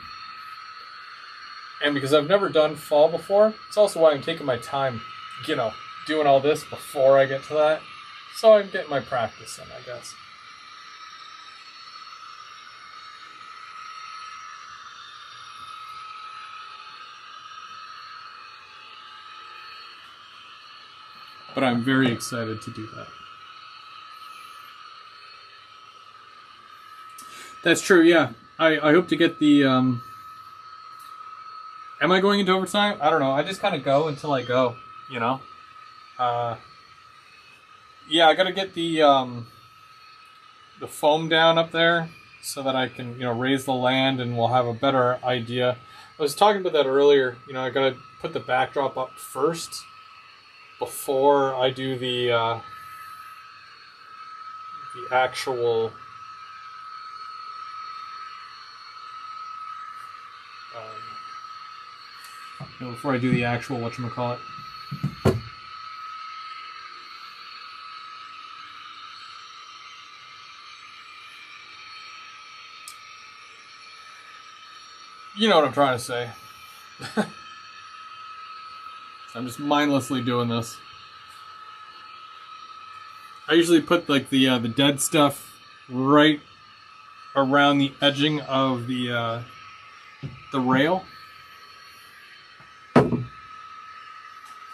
And because I've never done fall before, it's also why I'm taking my time, doing all this before I get to that. So I'm getting my practice in, I guess. But I'm very excited to do that. That's true, yeah. I hope to get the... Am I going into overtime? I don't know. I just kind of go until I go, Yeah, I got to get the foam down up there so that I can, raise the land and we'll have a better idea. I was talking about that earlier. I got to put the backdrop up first before I do the actual before I do the actual whatchamacallit. You know what I'm trying to say. I'm just mindlessly doing this. I usually put like the dead stuff right around the edging of the rail,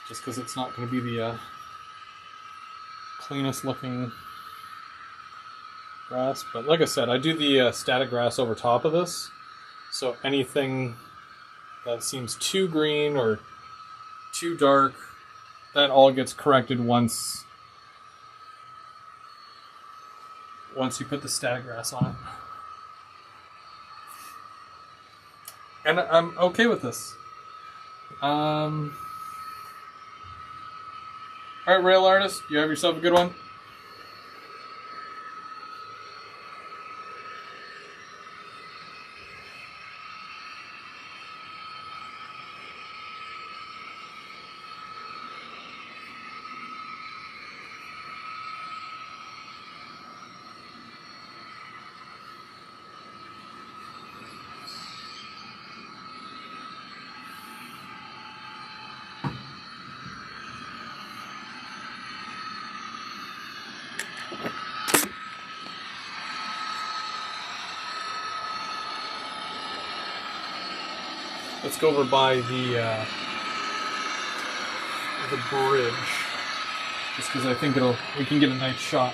just because it's not going to be the cleanest looking grass. But like I said, I do the static grass over top of this, so anything that seems too green or too dark, that all gets corrected once you put the static grass on it. And I'm okay with this. Alright, rail artist, you have yourself a good one. Let's go over by the bridge, just because I think we can get a nice shot.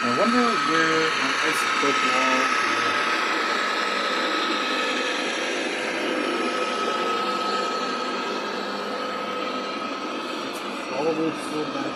I wonder where my isotope wall is. It's probably still back.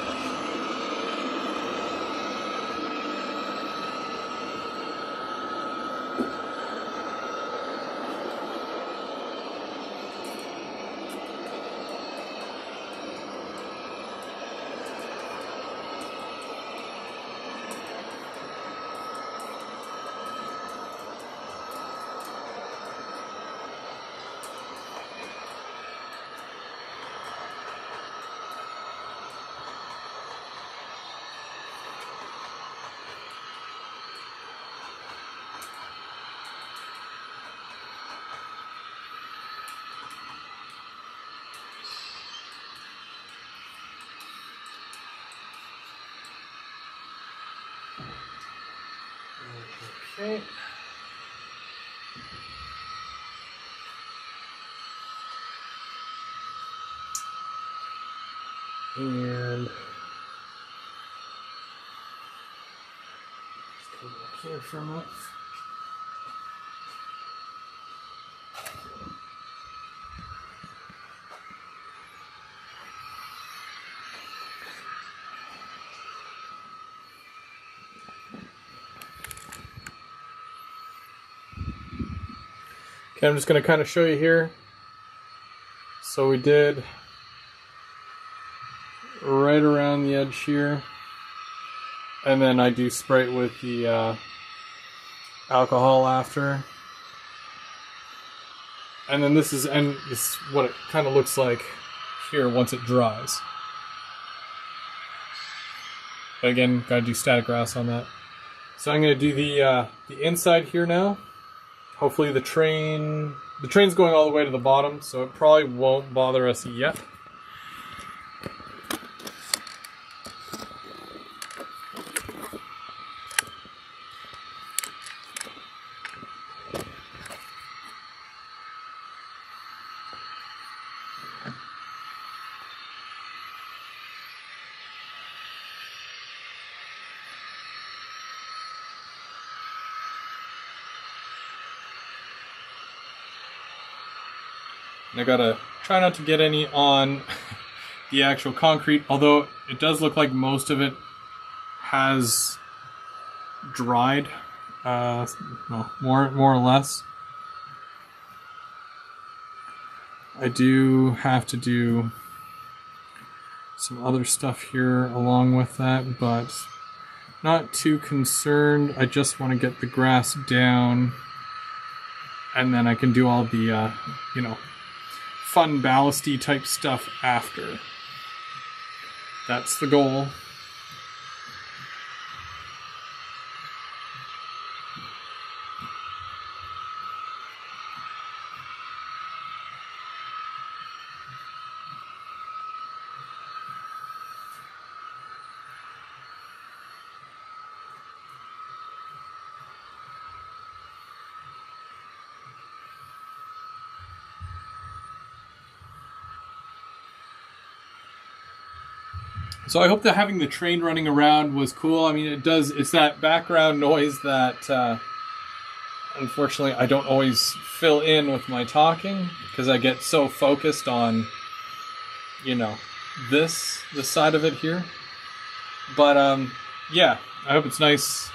Okay. And just come back here for a minute. Okay, I'm just going to kind of show you here. So we did right around the edge here, and then I do spray it with the alcohol after, and then this is what it kind of looks like here once it dries. But again, gotta do static grass on that. So I'm going to do the inside here now. Hopefully the train's going all the way to the bottom, so it probably won't bother us yet. And I gotta try not to get any on the actual concrete, although it does look like most of it has dried, no, more or less. I do have to do some other stuff here along with that, but not too concerned. I just want to get the grass down, and then I can do all the, you know, fun ballasty type stuff after. That's the goal. So I hope that having the train running around was cool. I mean, it's that background noise that, unfortunately, I don't always fill in with my talking because I get so focused on, you know, this side of it here. But, yeah, I hope it's nice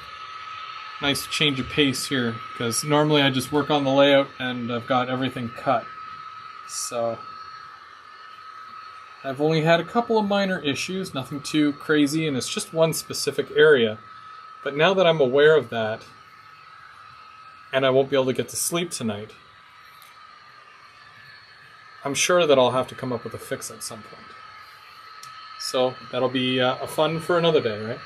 change of pace here, because normally I just work on the layout and I've got everything cut. So I've only had a couple of minor issues, nothing too crazy, and it's just one specific area. But now that I'm aware of that, and I won't be able to get to sleep tonight, I'm sure that I'll have to come up with a fix at some point. So that'll be a fun for another day, right?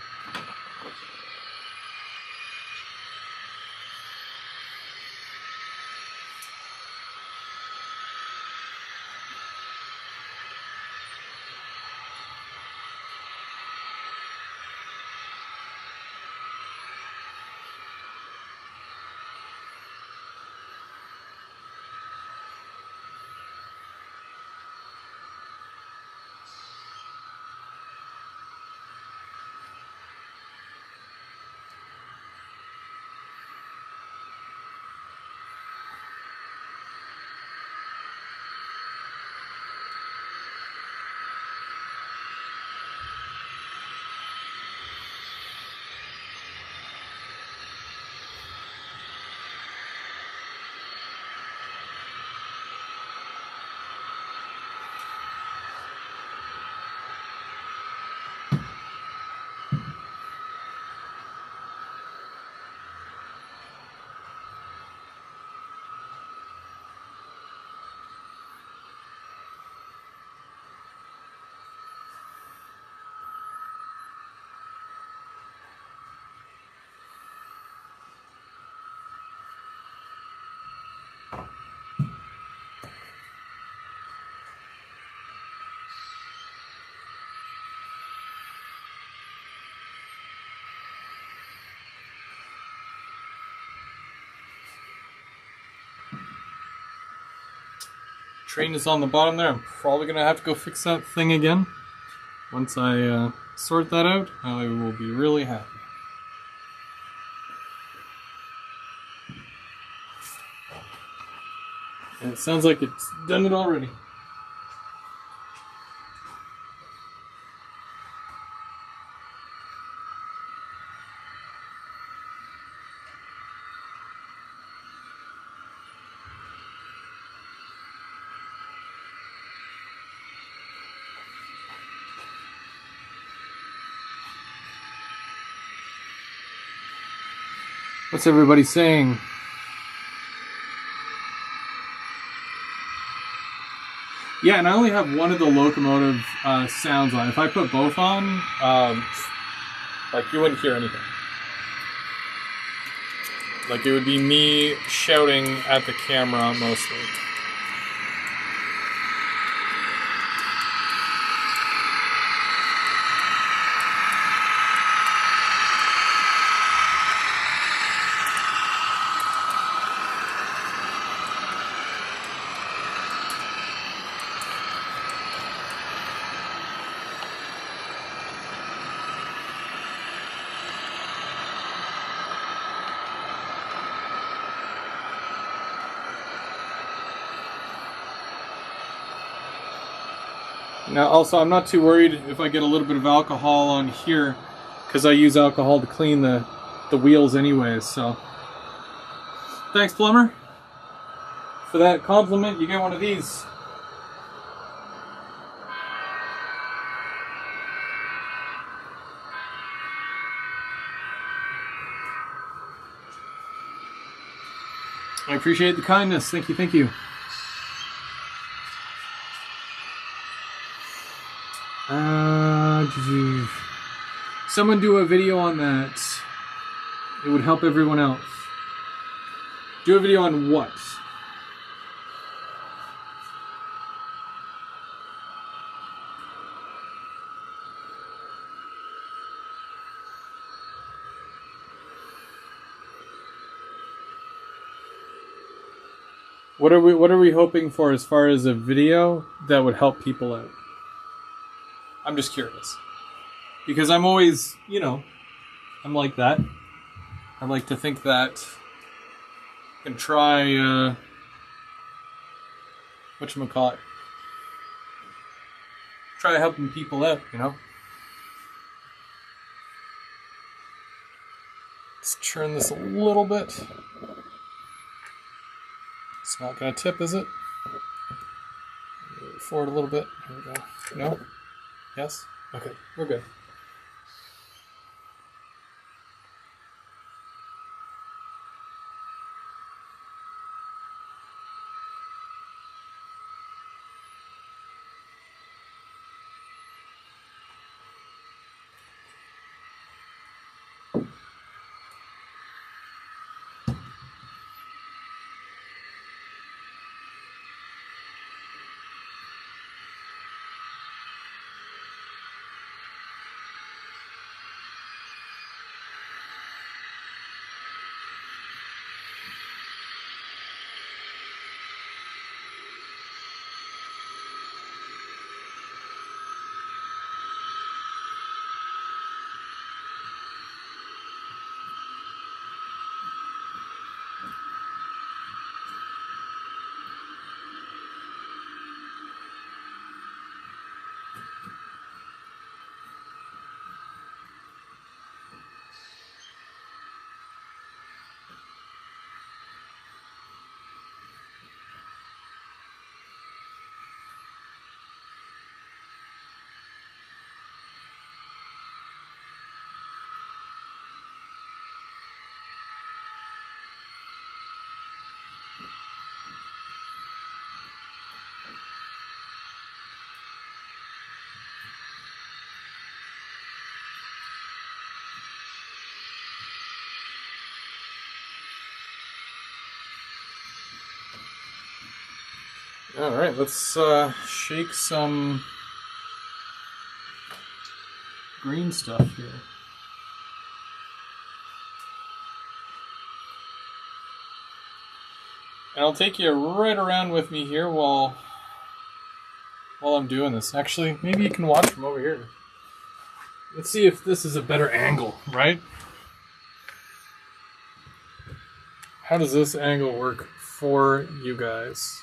Train is on the bottom there. I'm probably going to have to go fix that thing again. Once I sort that out, I will be really happy. And it sounds like it's done it already. What's everybody saying? Yeah, and I only have one of the locomotive sounds on. If I put both on, like, you wouldn't hear anything. Like, it would be me shouting at the camera mostly. Now, also, I'm not too worried if I get a little bit of alcohol on here, because I use alcohol to clean the wheels anyways, so. Thanks, plumber. For that compliment, you get one of these. I appreciate the kindness. Thank you, thank you. Someone do a video on that. It would help everyone else. Do a video on what? What are we hoping for as far as a video that would help people out? I'm just curious. Because I'm always, you know, I'm like that. I like to think that I can try whatchamacallit. Try helping people out, you know? Let's turn this a little bit. It's not going to tip, is it? Move it forward a little bit. Here we go. No? Yes? Okay, we're good. Alright, let's shake some green stuff here. And I'll take you right around with me here while I'm doing this. Actually, maybe you can watch from over here. Let's see if this is a better angle, right? How does this angle work for you guys?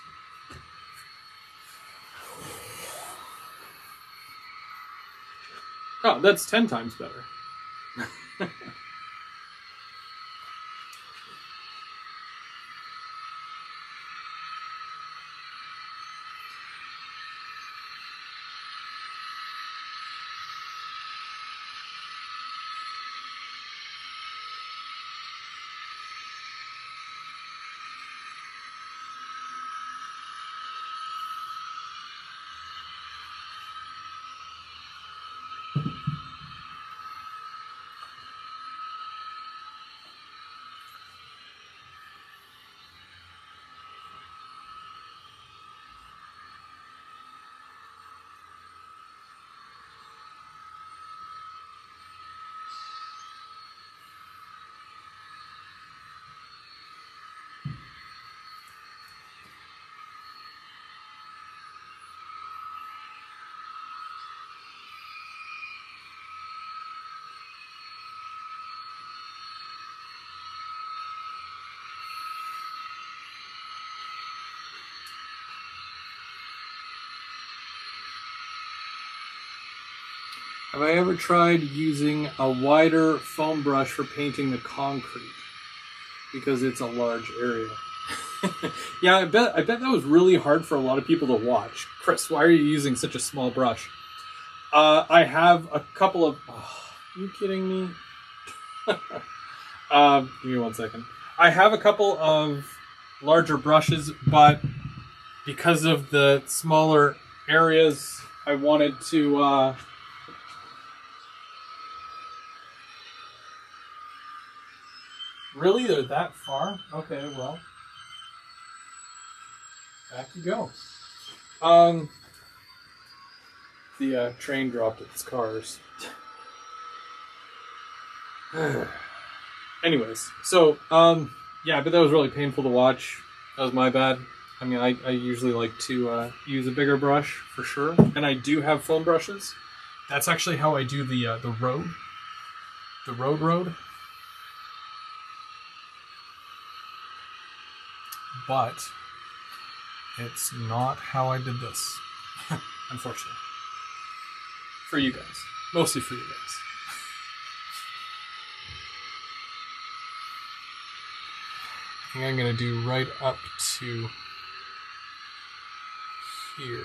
Oh, that's 10 times better. Have I ever tried using a wider foam brush for painting the concrete? Because it's a large area. Yeah, I bet that was really hard for a lot of people to watch. Chris, why are you using such a small brush? I have a couple of... Oh, are you kidding me? Give me 1 second. I have a couple of larger brushes, but because of the smaller areas, I wanted to... Really? They're that far? Okay, well. Back you go. The train dropped its cars. Anyways, so, yeah, but that was really painful to watch. That was my bad. I mean, I usually like to use a bigger brush, for sure. And I do have foam brushes. That's actually how I do the road. The road. But it's not how I did this. Unfortunately. For you guys. Mostly for you guys. I think I'm going to do right up to here.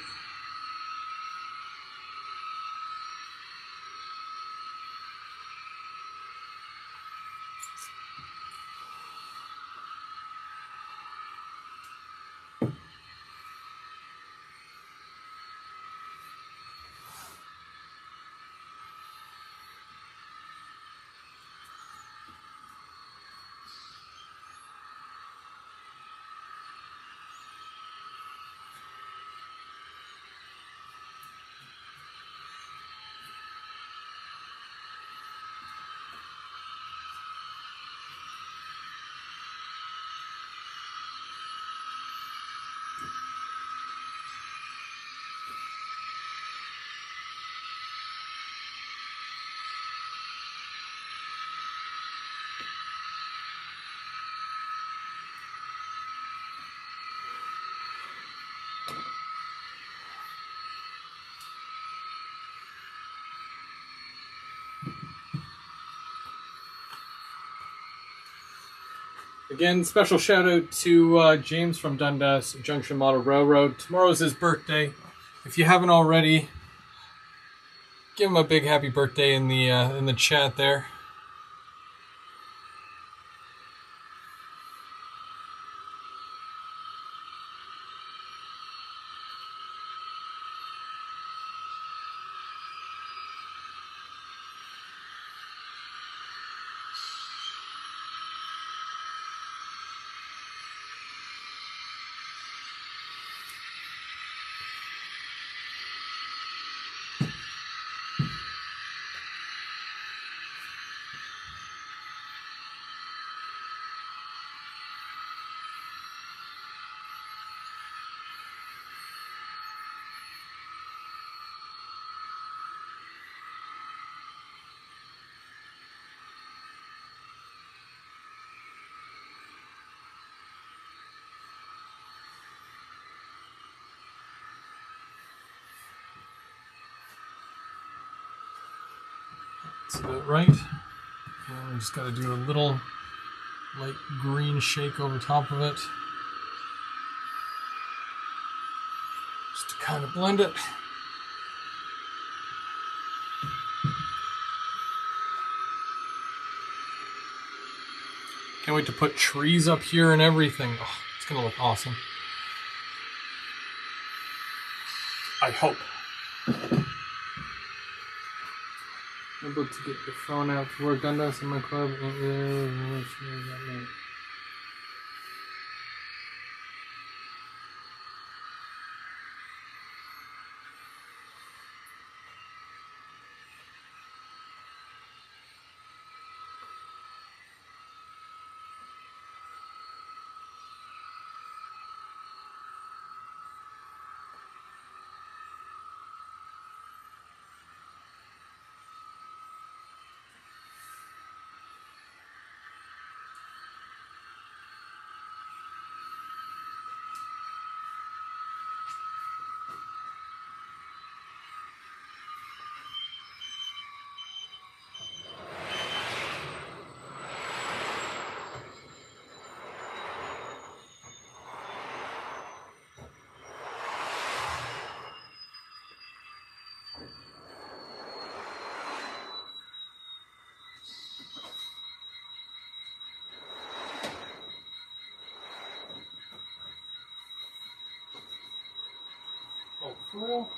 Again, special shout out to James from Dundas Junction Model Railroad. Tomorrow's his birthday. If you haven't already, give him a big happy birthday in the chat there. That's about right. And we just got to do a little light green shake over top of it. Just to kind of blend it. Can't wait to put trees up here and everything. Oh, it's going to look awesome. I hope. Able to get your phone out to work. Dundas in my club. full.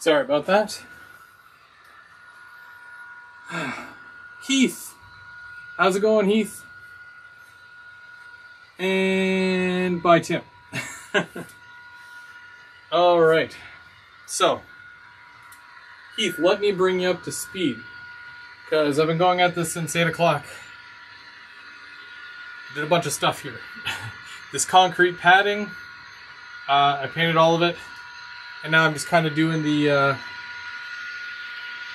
Sorry about that. Heath. How's it going, Heath? And bye, Tim. All right. So, Heath, let me bring you up to speed. Because I've been going at this since 8 o'clock. Did a bunch of stuff here. This concrete padding, I painted all of it. And now I'm just kind of doing the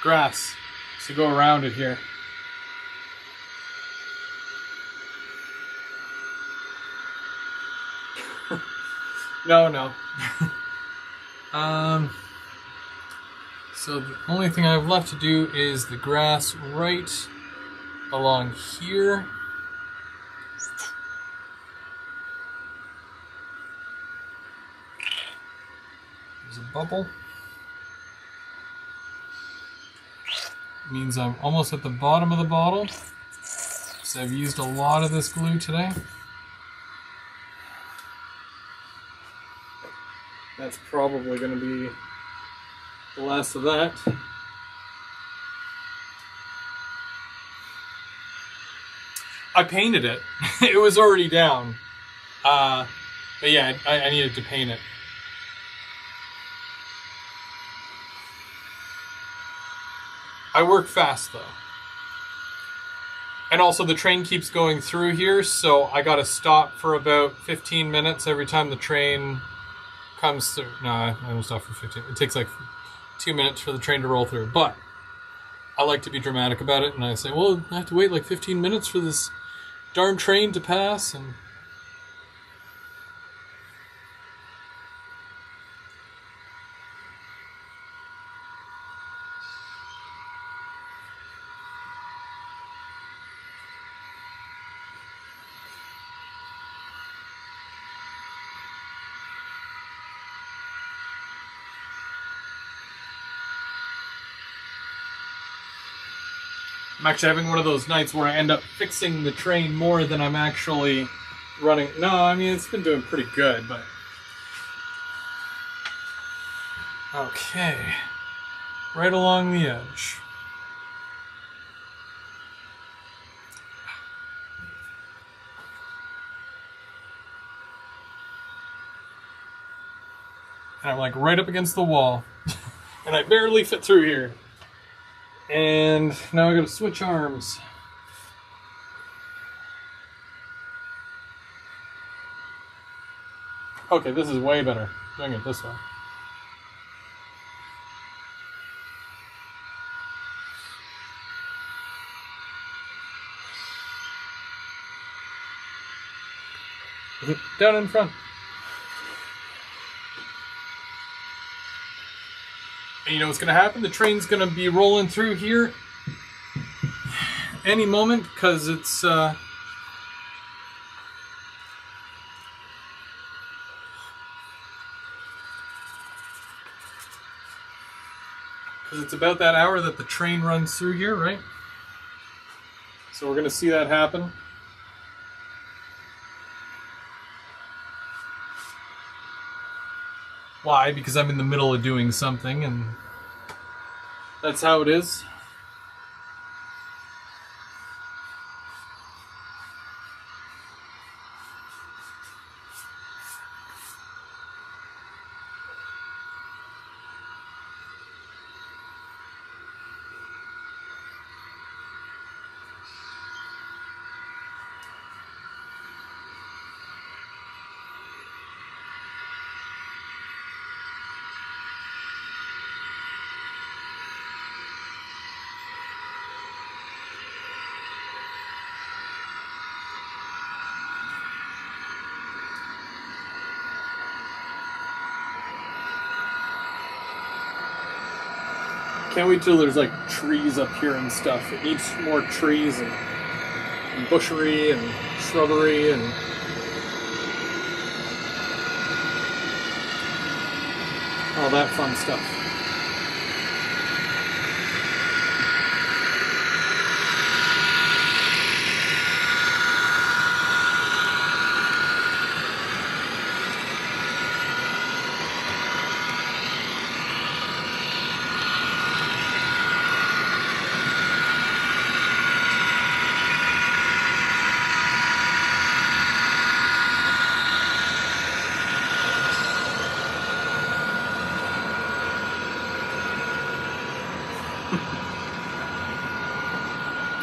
grass to go around it here. No. So the only thing I have left to do is the grass right along here. There's a bubble. Means I'm almost at the bottom of the bottle. So I've used a lot of this glue today. That's probably going to be the last of that. I painted it. It was already down. But yeah, I needed to paint it. I work fast though. And also the train keeps going through here, so I gotta stop for about 15 minutes every time the train comes through. No, I don't stop for 15. It takes like 2 minutes for the train to roll through. But I like to be dramatic about it, and I say, well, I have to wait like 15 minutes for this darn train to pass, and I'm actually having one of those nights where I end up fixing the train more than I'm actually running. No, I mean, it's been doing pretty good, but... Okay. Right along the edge. And I'm like right up against the wall. And I barely fit through here. And now I gotta switch arms. Okay, this is way better. Doing it this way. Down in front. And you know what's going to happen? The train's going to be rolling through here any moment because it's because it's about that hour that the train runs through here, right? So we're going to see that happen. Why? Because I'm in the middle of doing something, and that's how it is. Can't wait till there's like trees up here and stuff. It needs more trees and bushery and shrubbery and all that fun stuff.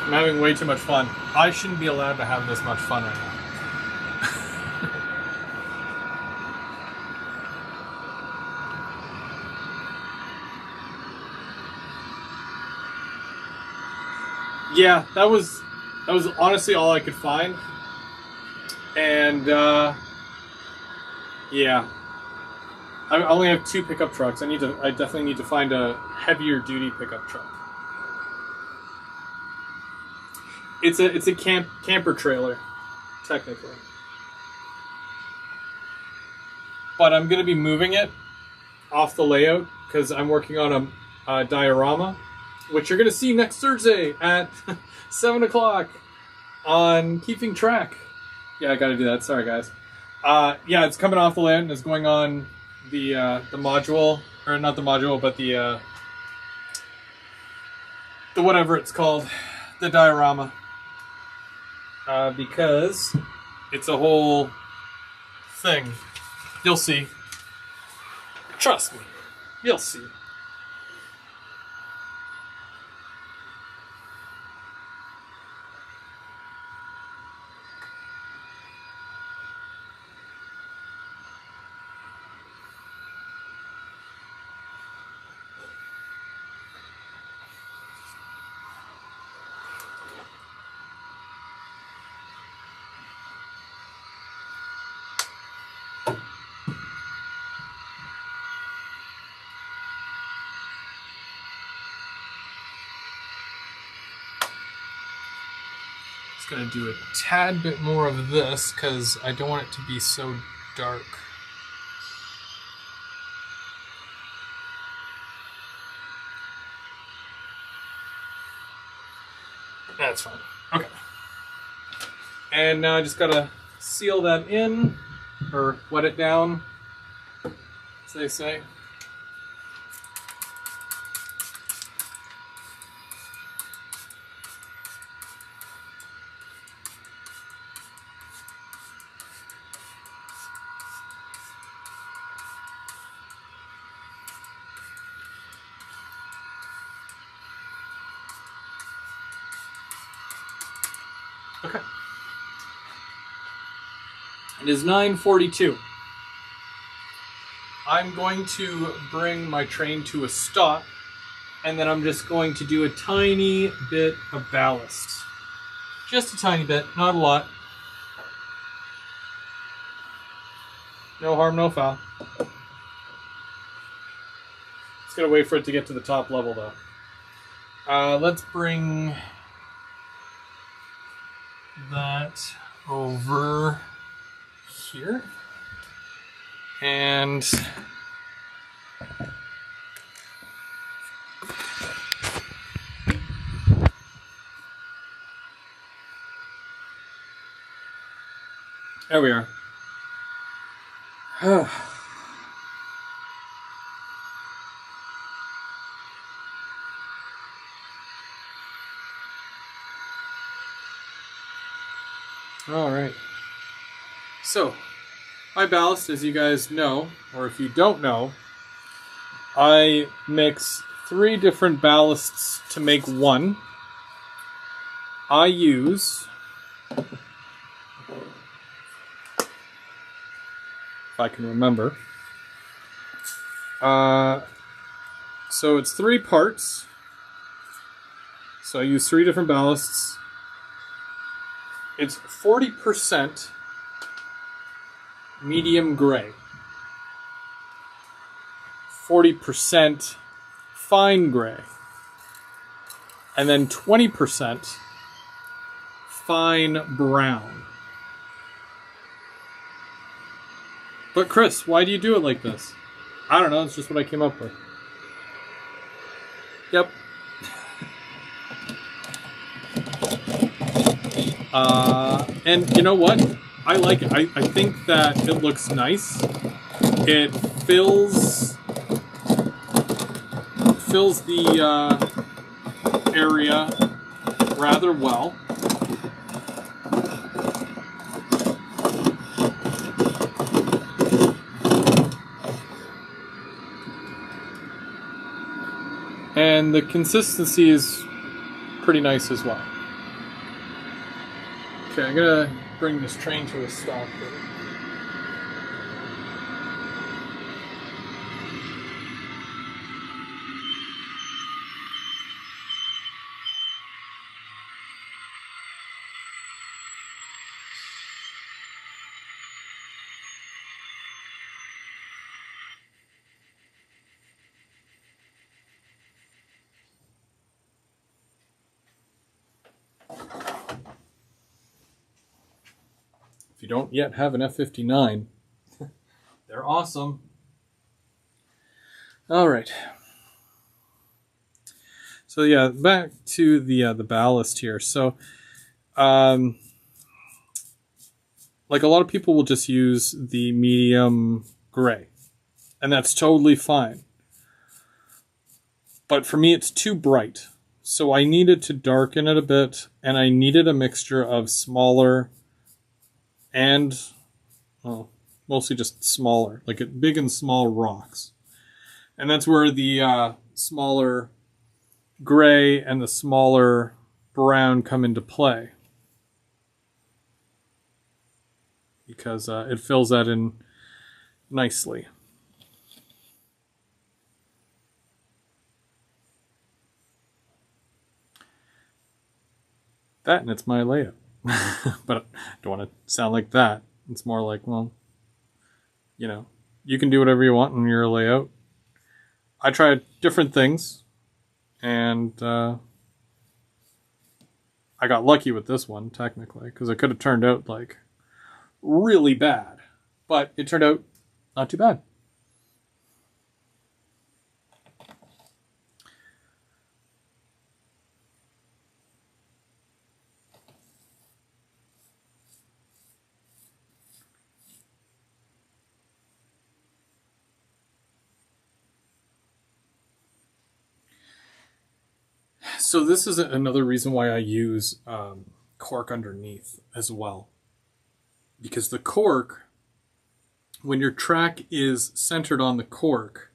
I'm having way too much fun. I shouldn't be allowed to have this much fun right now. Yeah, that was honestly all I could find. And yeah. I only have 2 pickup trucks. I definitely need to find a heavier duty pickup truck. It's a camper trailer, technically. But I'm gonna be moving it off the layout because I'm working on a diorama, which you're gonna see next Thursday at 7 o'clock on Keeping Track. Yeah, I gotta do that. Sorry, guys. Yeah, it's coming off the layout and it's going on the module, or not the module, but the whatever it's called, the diorama. Because it's a whole thing. You'll see. Trust me. You'll see. Gonna do a tad bit more of this because I don't want it to be so dark. That's fine. Okay. And now I just gotta seal that in, or wet it down, as they say. Okay. It is 9:42. I'm going to bring my train to a stop, and then I'm just going to do a tiny bit of ballast. Just a tiny bit, not a lot. No harm, no foul. Just gotta wait for it to get to the top level, though. Let's bring that over here. And there we are. All right. So, my ballast, as you guys know, or if you don't know, I mix 3 different ballasts to make one. I use, if I can remember, so it's 3 parts. So I use 3 different ballasts. It's 40% medium gray, 40% fine gray, and then 20% fine brown. But Chris, why do you do it like this? I don't know, it's just what I came up with. Yep. And you know what? I like it. I think that it looks nice. It fills the area rather well. And the consistency is pretty nice as well. Okay, I'm gonna bring this train to a stop here. If you don't yet have an F-59, they're awesome. All right. So yeah, back to the ballast here. So, like a lot of people will just use the medium gray, and that's totally fine. But for me, it's too bright. So I needed to darken it a bit, and I needed a mixture of smaller and, well, mostly just smaller, like big and small rocks. And that's where the smaller gray and the smaller brown come into play. Because it fills that in nicely. That, and it's my layout. But I don't want to sound like that. It's more like, well, you know, you can do whatever you want in your layout. I tried different things, and I got lucky with this one, technically, because it could have turned out, like, really bad. But it turned out not too bad. So this is another reason why I use cork underneath as well. Because the cork, when your track is centered on the cork,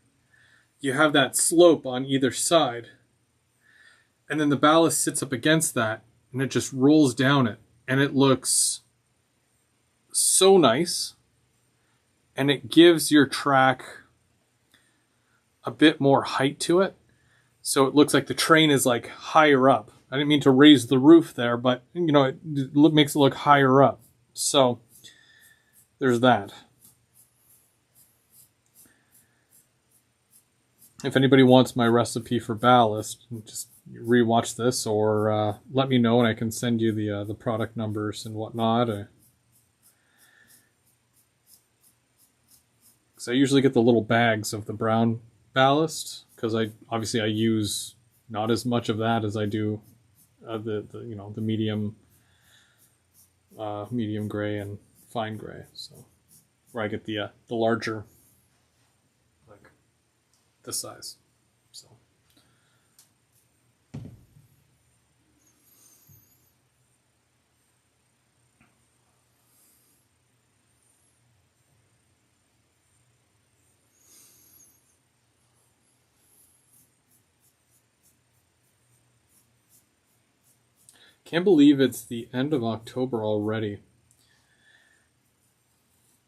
you have that slope on either side. And then the ballast sits up against that, and it just rolls down it. And it looks so nice. And it gives your track a bit more height to it. So it looks like the train is like higher up. I didn't mean to raise the roof there, but you know, it makes it look higher up. So there's that. If anybody wants my recipe for ballast, just rewatch this or let me know and I can send you the product numbers and whatnot. Because I usually get the little bags of the brown ballast. Because I use not as much of that as I do the medium gray and fine gray. So where I get the larger, like this size. So can't believe it's the end of October already.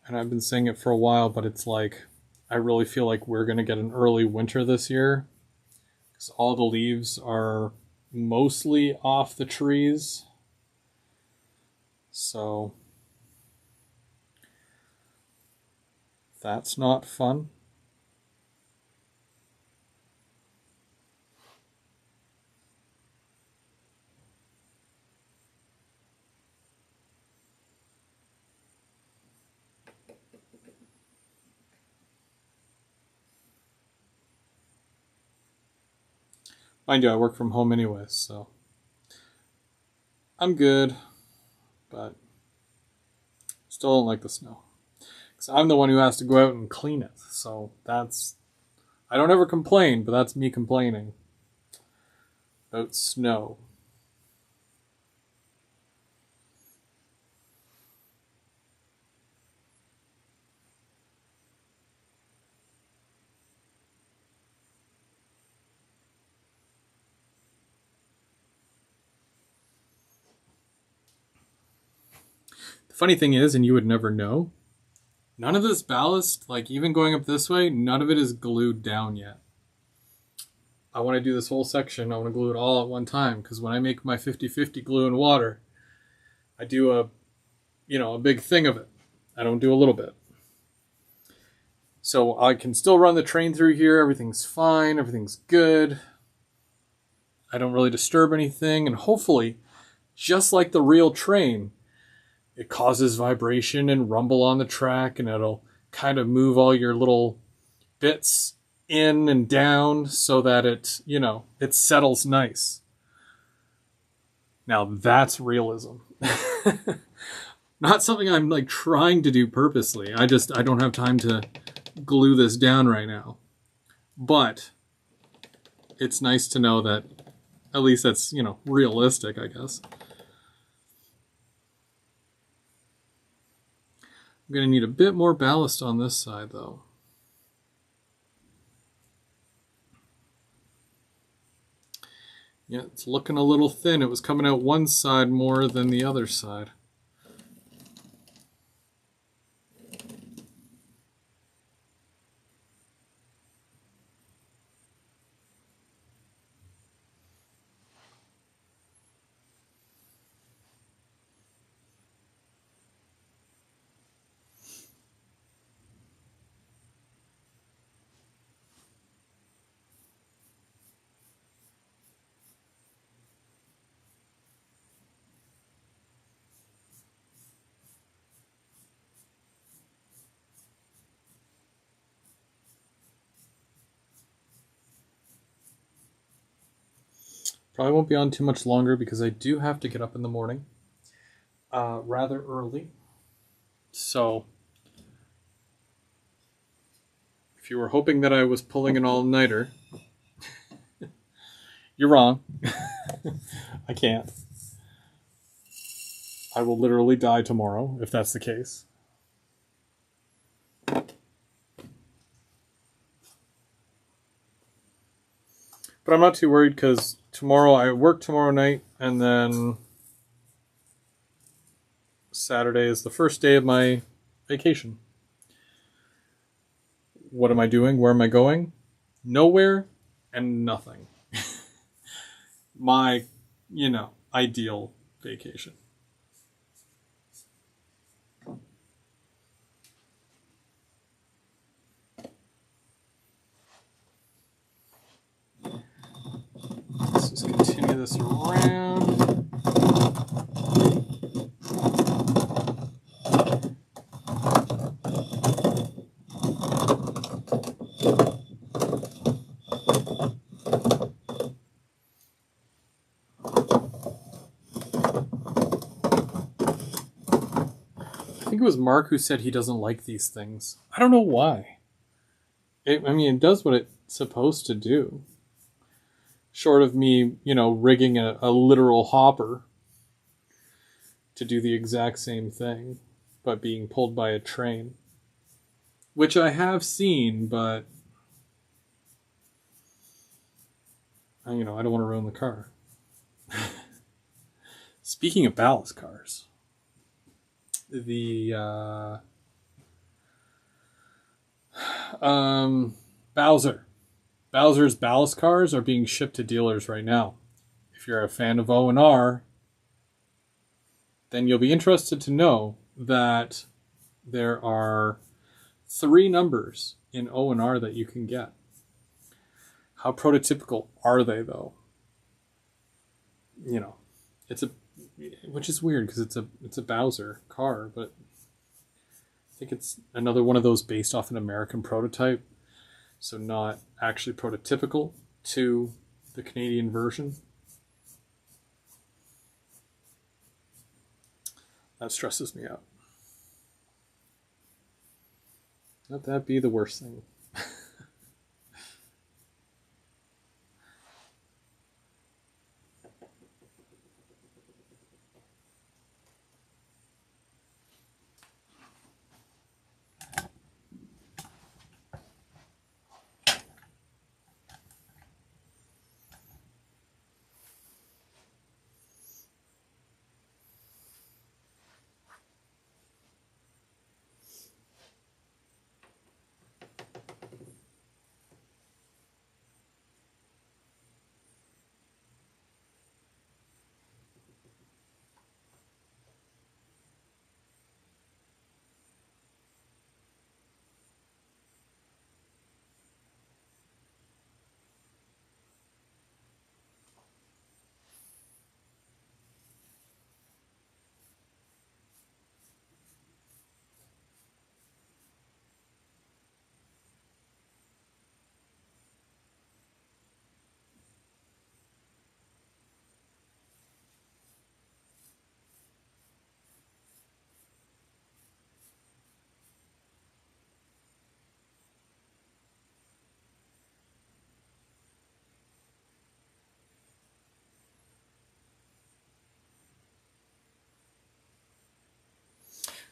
And I've been saying it for a while, but it's like, I really feel like we're going to get an early winter this year. Because all the leaves are mostly off the trees. So that's not fun. Mind you, I work from home anyways, so I'm good, but still don't like the snow. Because I'm the one who has to go out and clean it, so I don't ever complain, but that's me complaining about snow. The funny thing is, and you would never know, none of this ballast, like even going up this way, none of it is glued down yet. I want to do this whole section. I want to glue it all at one time, because when I make my 50-50 glue and water, I do a big thing of it. I don't do a little bit. So I can still run the train through here. Everything's fine. Everything's good. I don't really disturb anything. And hopefully, just like the real train, it causes vibration and rumble on the track, and it'll kind of move all your little bits in and down so that it settles nice. Now that's realism. Not something I'm like trying to do purposely. I don't have time to glue this down right now. But it's nice to know that at least that's, realistic, I guess. I'm going to need a bit more ballast on this side, though. Yeah, it's looking a little thin. It was coming out one side more than the other side. Probably won't be on too much longer because I do have to get up in the morning rather early. So if you were hoping that I was pulling an all-nighter, you're wrong. I can't. I will literally die tomorrow if that's the case. But I'm not too worried because tomorrow I work tomorrow night, and then Saturday is the first day of my vacation. What am I doing? Where am I going? Nowhere and nothing. My, ideal vacation. Let's just continue this around. I think it was Mark who said he doesn't like these things. I don't know why. It does what it's supposed to do. Short of me, rigging a literal hopper to do the exact same thing, but being pulled by a train. Which I have seen, but I don't want to ruin the car. Speaking of ballast cars, the Bowser's ballast cars are being shipped to dealers right now. If you're a fan of O&R, then you'll be interested to know that there are 3 numbers in O&R that you can get. How prototypical are they, though? Which is weird because it's a Bowser car, but I think it's another one of those based off an American prototype, so not actually prototypical to the Canadian version. That stresses me out. Let that be the worst thing.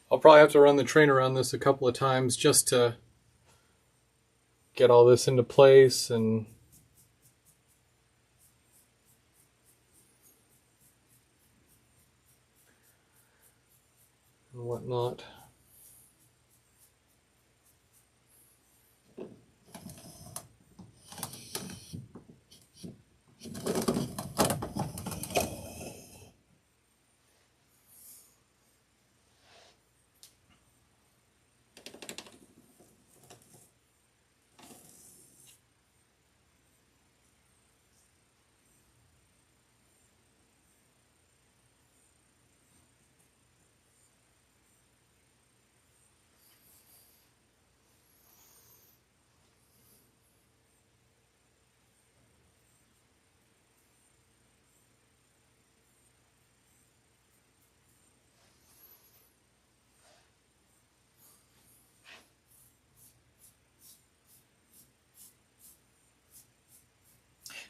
I'll probably have to run the train around this a couple of times just to get all this into place and whatnot.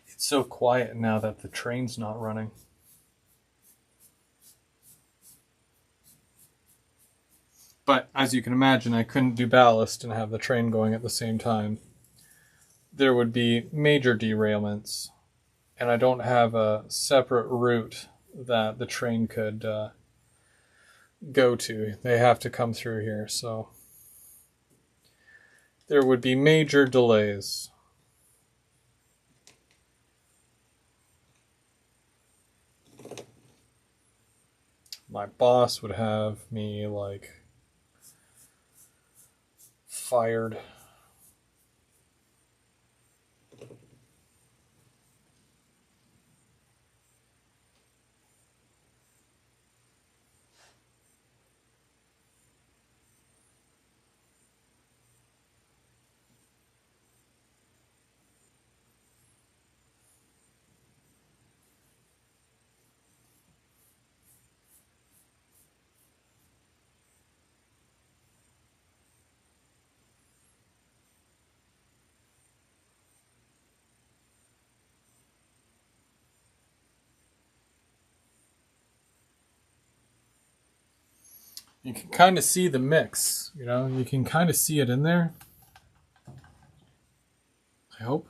It's so quiet now that the train's not running. But as you can imagine, I couldn't do ballast and have the train going at the same time. There would be major derailments, and I don't have a separate route that the train could go to. They have to come through here, so there would be major delays. My boss would have me like fired. You can kind of see the mix, you know, you can kind of see it in there. I hope.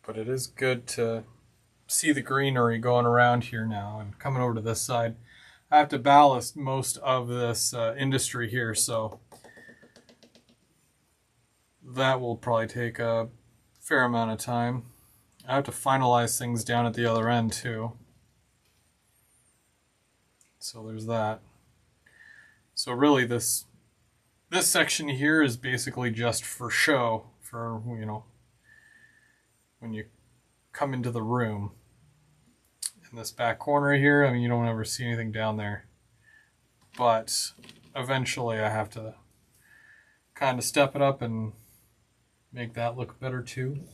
But it is good to see the greenery going around here now and coming over to this side. I have to ballast most of this industry here, so that will probably take a fair amount of time. I have to finalize things down at the other end too. So there's that. So really this section here is basically just for show, for, you know, when you come into the room. In this back corner here, I mean, you don't ever see anything down there. But eventually I have to kind of step it up and make that look better too.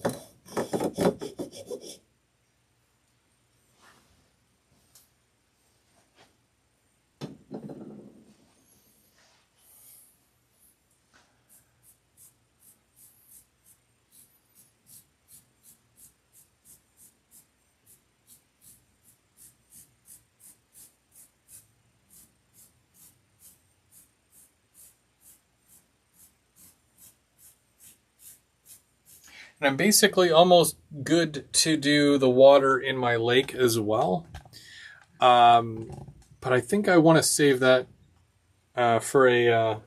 And I'm basically almost good to do the water in my lake as well. But I think I want to save that for a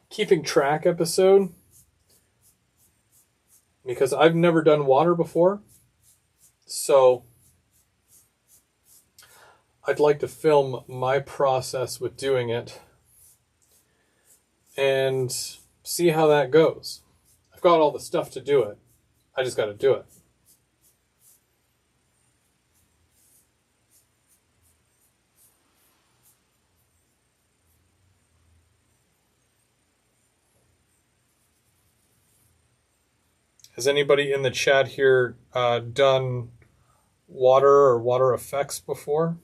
keeping track episode. Because I've never done water before. So I'd like to film my process with doing it. And see how that goes. I've got all the stuff to do it. I just got to do it. Has anybody in the chat here done water or water effects before?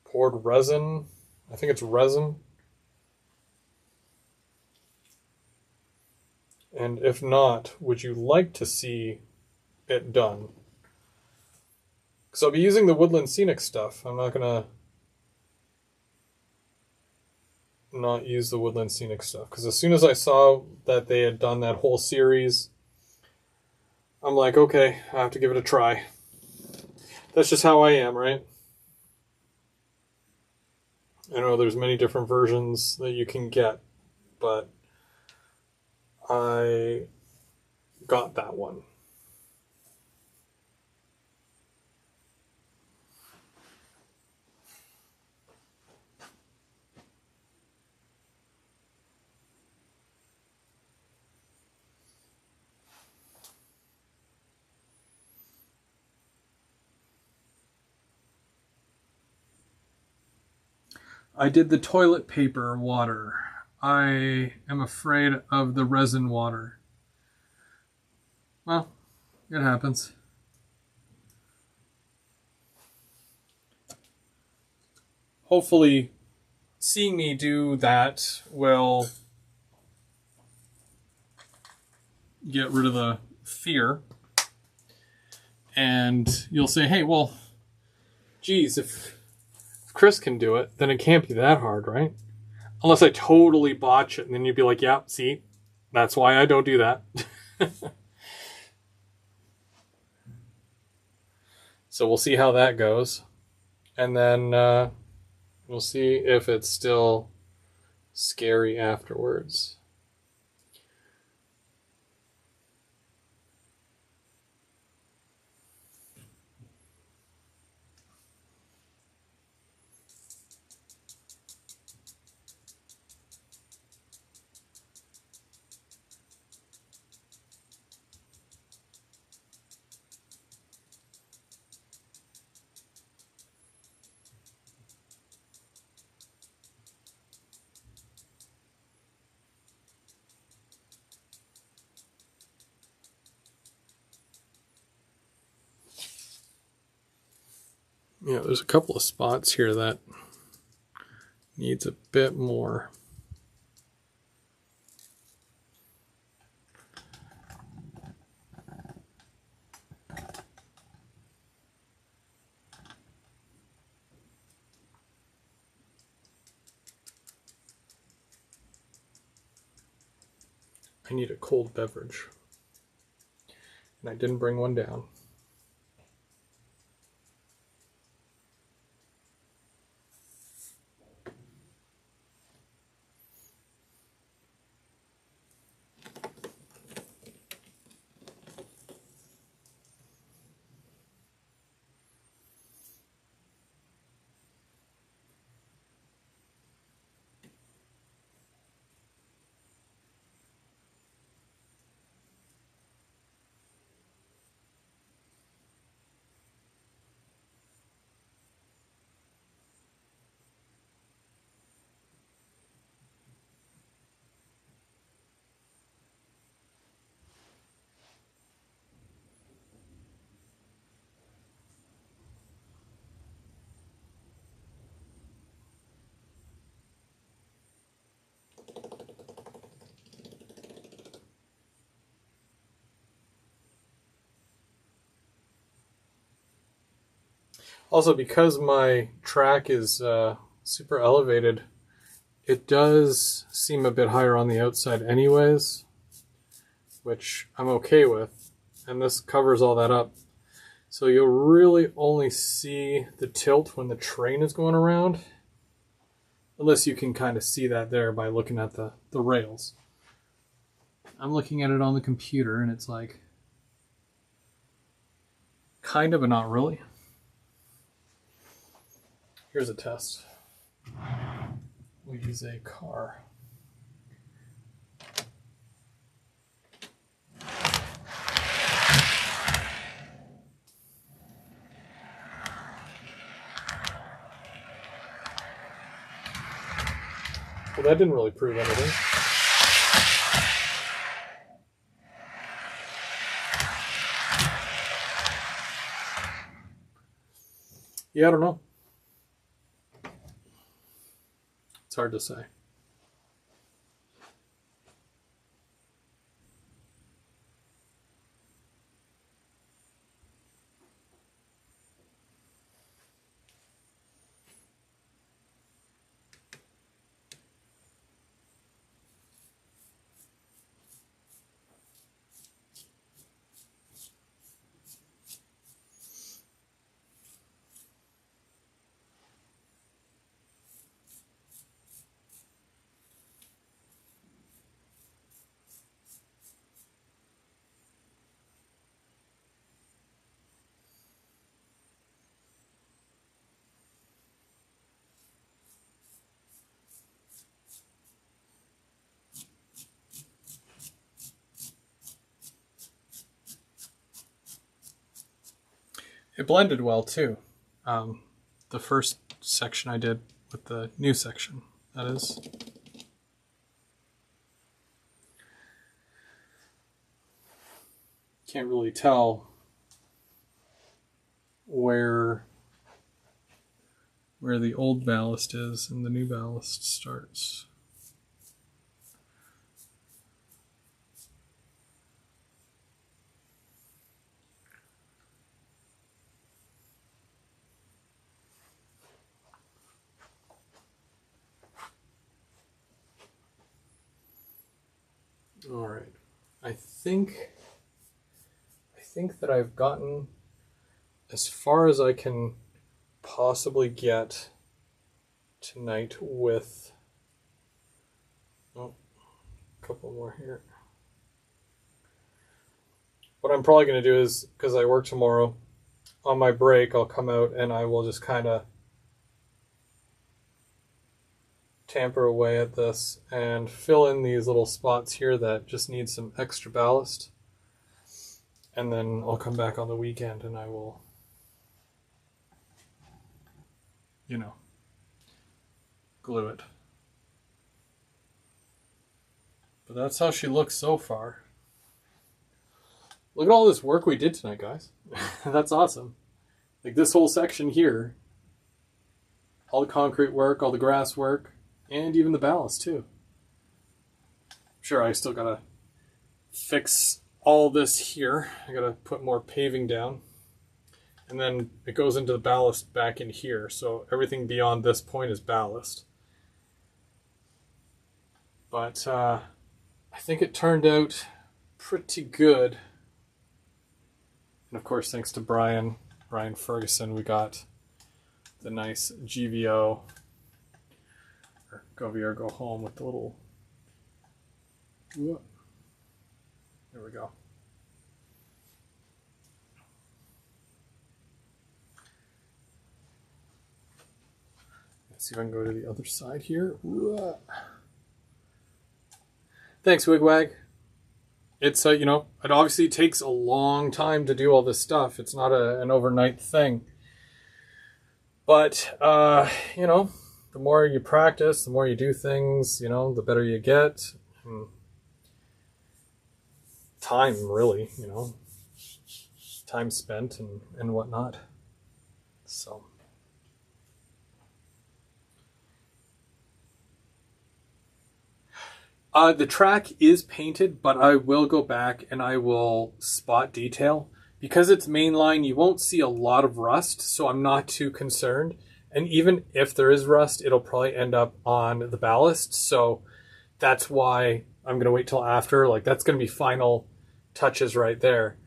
Poured resin? I think it's resin. And if not, would you like to see it done? Because I'll be using the Woodland Scenic stuff. I'm not going to not use the Woodland Scenic stuff. Because as soon as I saw that they had done that whole series, I'm like, okay, I have to give it a try. That's just how I am, right? I know there's many different versions that you can get, but I got that one. I did the toilet paper water. I am afraid of the resin water. Well, it happens. Hopefully, seeing me do that will get rid of the fear. And you'll say, hey, well, geez, if Chris can do it, then it can't be that hard, right? Unless I totally botch it, and then you'd be like, yeah, see, that's why I don't do that. So we'll see how that goes. And then we'll see if it's still scary afterwards. Yeah, there's a couple of spots here that needs a bit more. I need a cold beverage. And I didn't bring one down. Also, because my track is super elevated, it does seem a bit higher on the outside anyways, which I'm okay with. And this covers all that up. So you'll really only see the tilt when the train is going around. Unless you can kind of see that there by looking at the rails. I'm looking at it on the computer and it's like, kind of, but not really. Here's a test. We'll use a car. Well, that didn't really prove anything. Yeah, I don't know. It's hard to say. It blended well too. The first section I did with the new section, that is. Can't really tell where the old ballast is and the new ballast starts. All right, I think that I've gotten as far as I can possibly get tonight with a couple more here. What I'm probably going to do is, because I work tomorrow, on my break I'll come out and I will just kind of tamper away at this and fill in these little spots here that just need some extra ballast. And then I'll come back on the weekend and I will, glue it. But that's how she looks so far. Look at all this work we did tonight, guys. That's awesome. Like this whole section here, all the concrete work, all the grass work, and even the ballast too. Sure, I still gotta fix all this here. I gotta put more paving down. And then it goes into the ballast back in here. So everything beyond this point is ballast. But I think it turned out pretty good. And of course, thanks to Brian Ferguson, we got the nice GVO, or Go VR Go Home, with the little, there we go. Let's see if I can go to the other side here. Thanks, Wigwag. It's, it obviously takes a long time to do all this stuff. It's not an overnight thing. But, the more you practice, the more you do things, the better you get. Time, really, time spent and whatnot. So. The track is painted, but I will go back and I will spot detail. Because it's mainline, you won't see a lot of rust, so I'm not too concerned. And even if there is rust, it'll probably end up on the ballast. So that's why I'm going to wait till after. Like, that's going to be final touches right there.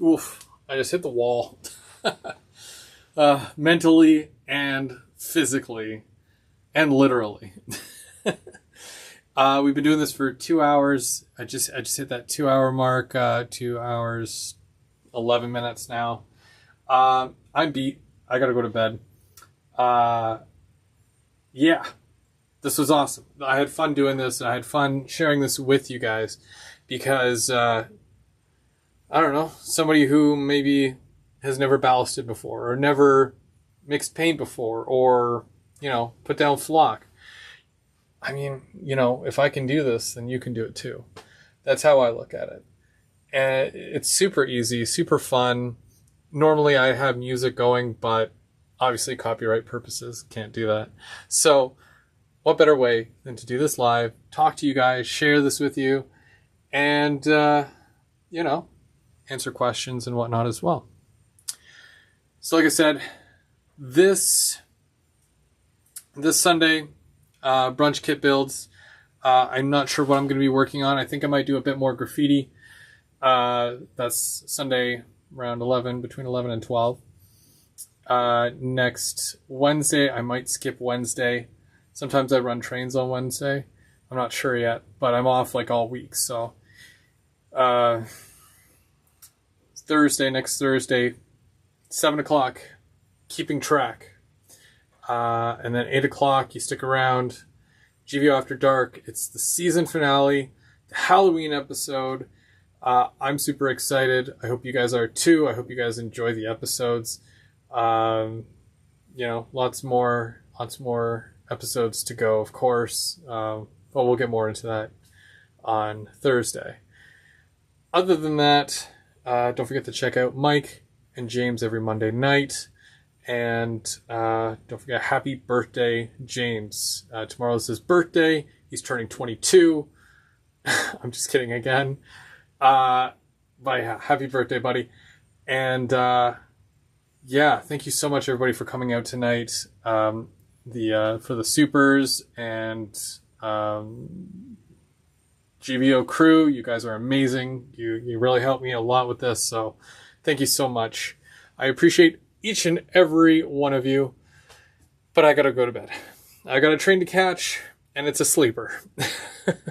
Oof, I just hit the wall. Mentally and physically and literally. We've been doing this for 2 hours. I just hit that 2 hour mark, 2 hours, 11 minutes now. I'm beat. I gotta go to bed. Yeah, this was awesome. I had fun doing this, and I had fun sharing this with you guys because, I don't know, somebody who maybe has never ballasted before or never mixed paint before or, put down flock. I mean, if I can do this, then you can do it too. That's how I look at it. And it's super easy, super fun. Normally I have music going, but obviously copyright purposes, can't do that. So what better way than to do this live, talk to you guys, share this with you, and, answer questions and whatnot as well. So like I said, this Sunday, brunch kit builds. I'm not sure what I'm going to be working on. I think I might do a bit more graffiti. That's Sunday around 11, between 11 and 12. Next Wednesday, I might skip Wednesday. Sometimes I run trains on Wednesday. I'm not sure yet, but I'm off like all week. So, next Thursday, 7 o'clock, keeping track. And then 8 o'clock, you stick around. GVO After Dark. It's the season finale, the Halloween episode. I'm super excited. I hope you guys are too. I hope you guys enjoy the episodes. Lots more episodes to go, of course. But we'll get more into that on Thursday. Other than that, don't forget to check out Mike and James every Monday night. And don't forget, happy birthday, James. Tomorrow's his birthday. He's turning 22. I'm just kidding again. But yeah, happy birthday, buddy. And thank you so much, everybody, for coming out tonight. For the supers and GVO crew, you guys are amazing. You really helped me a lot with this, so thank you so much. I appreciate each and every one of you, but I gotta go to bed. I got a train to catch, and it's a sleeper.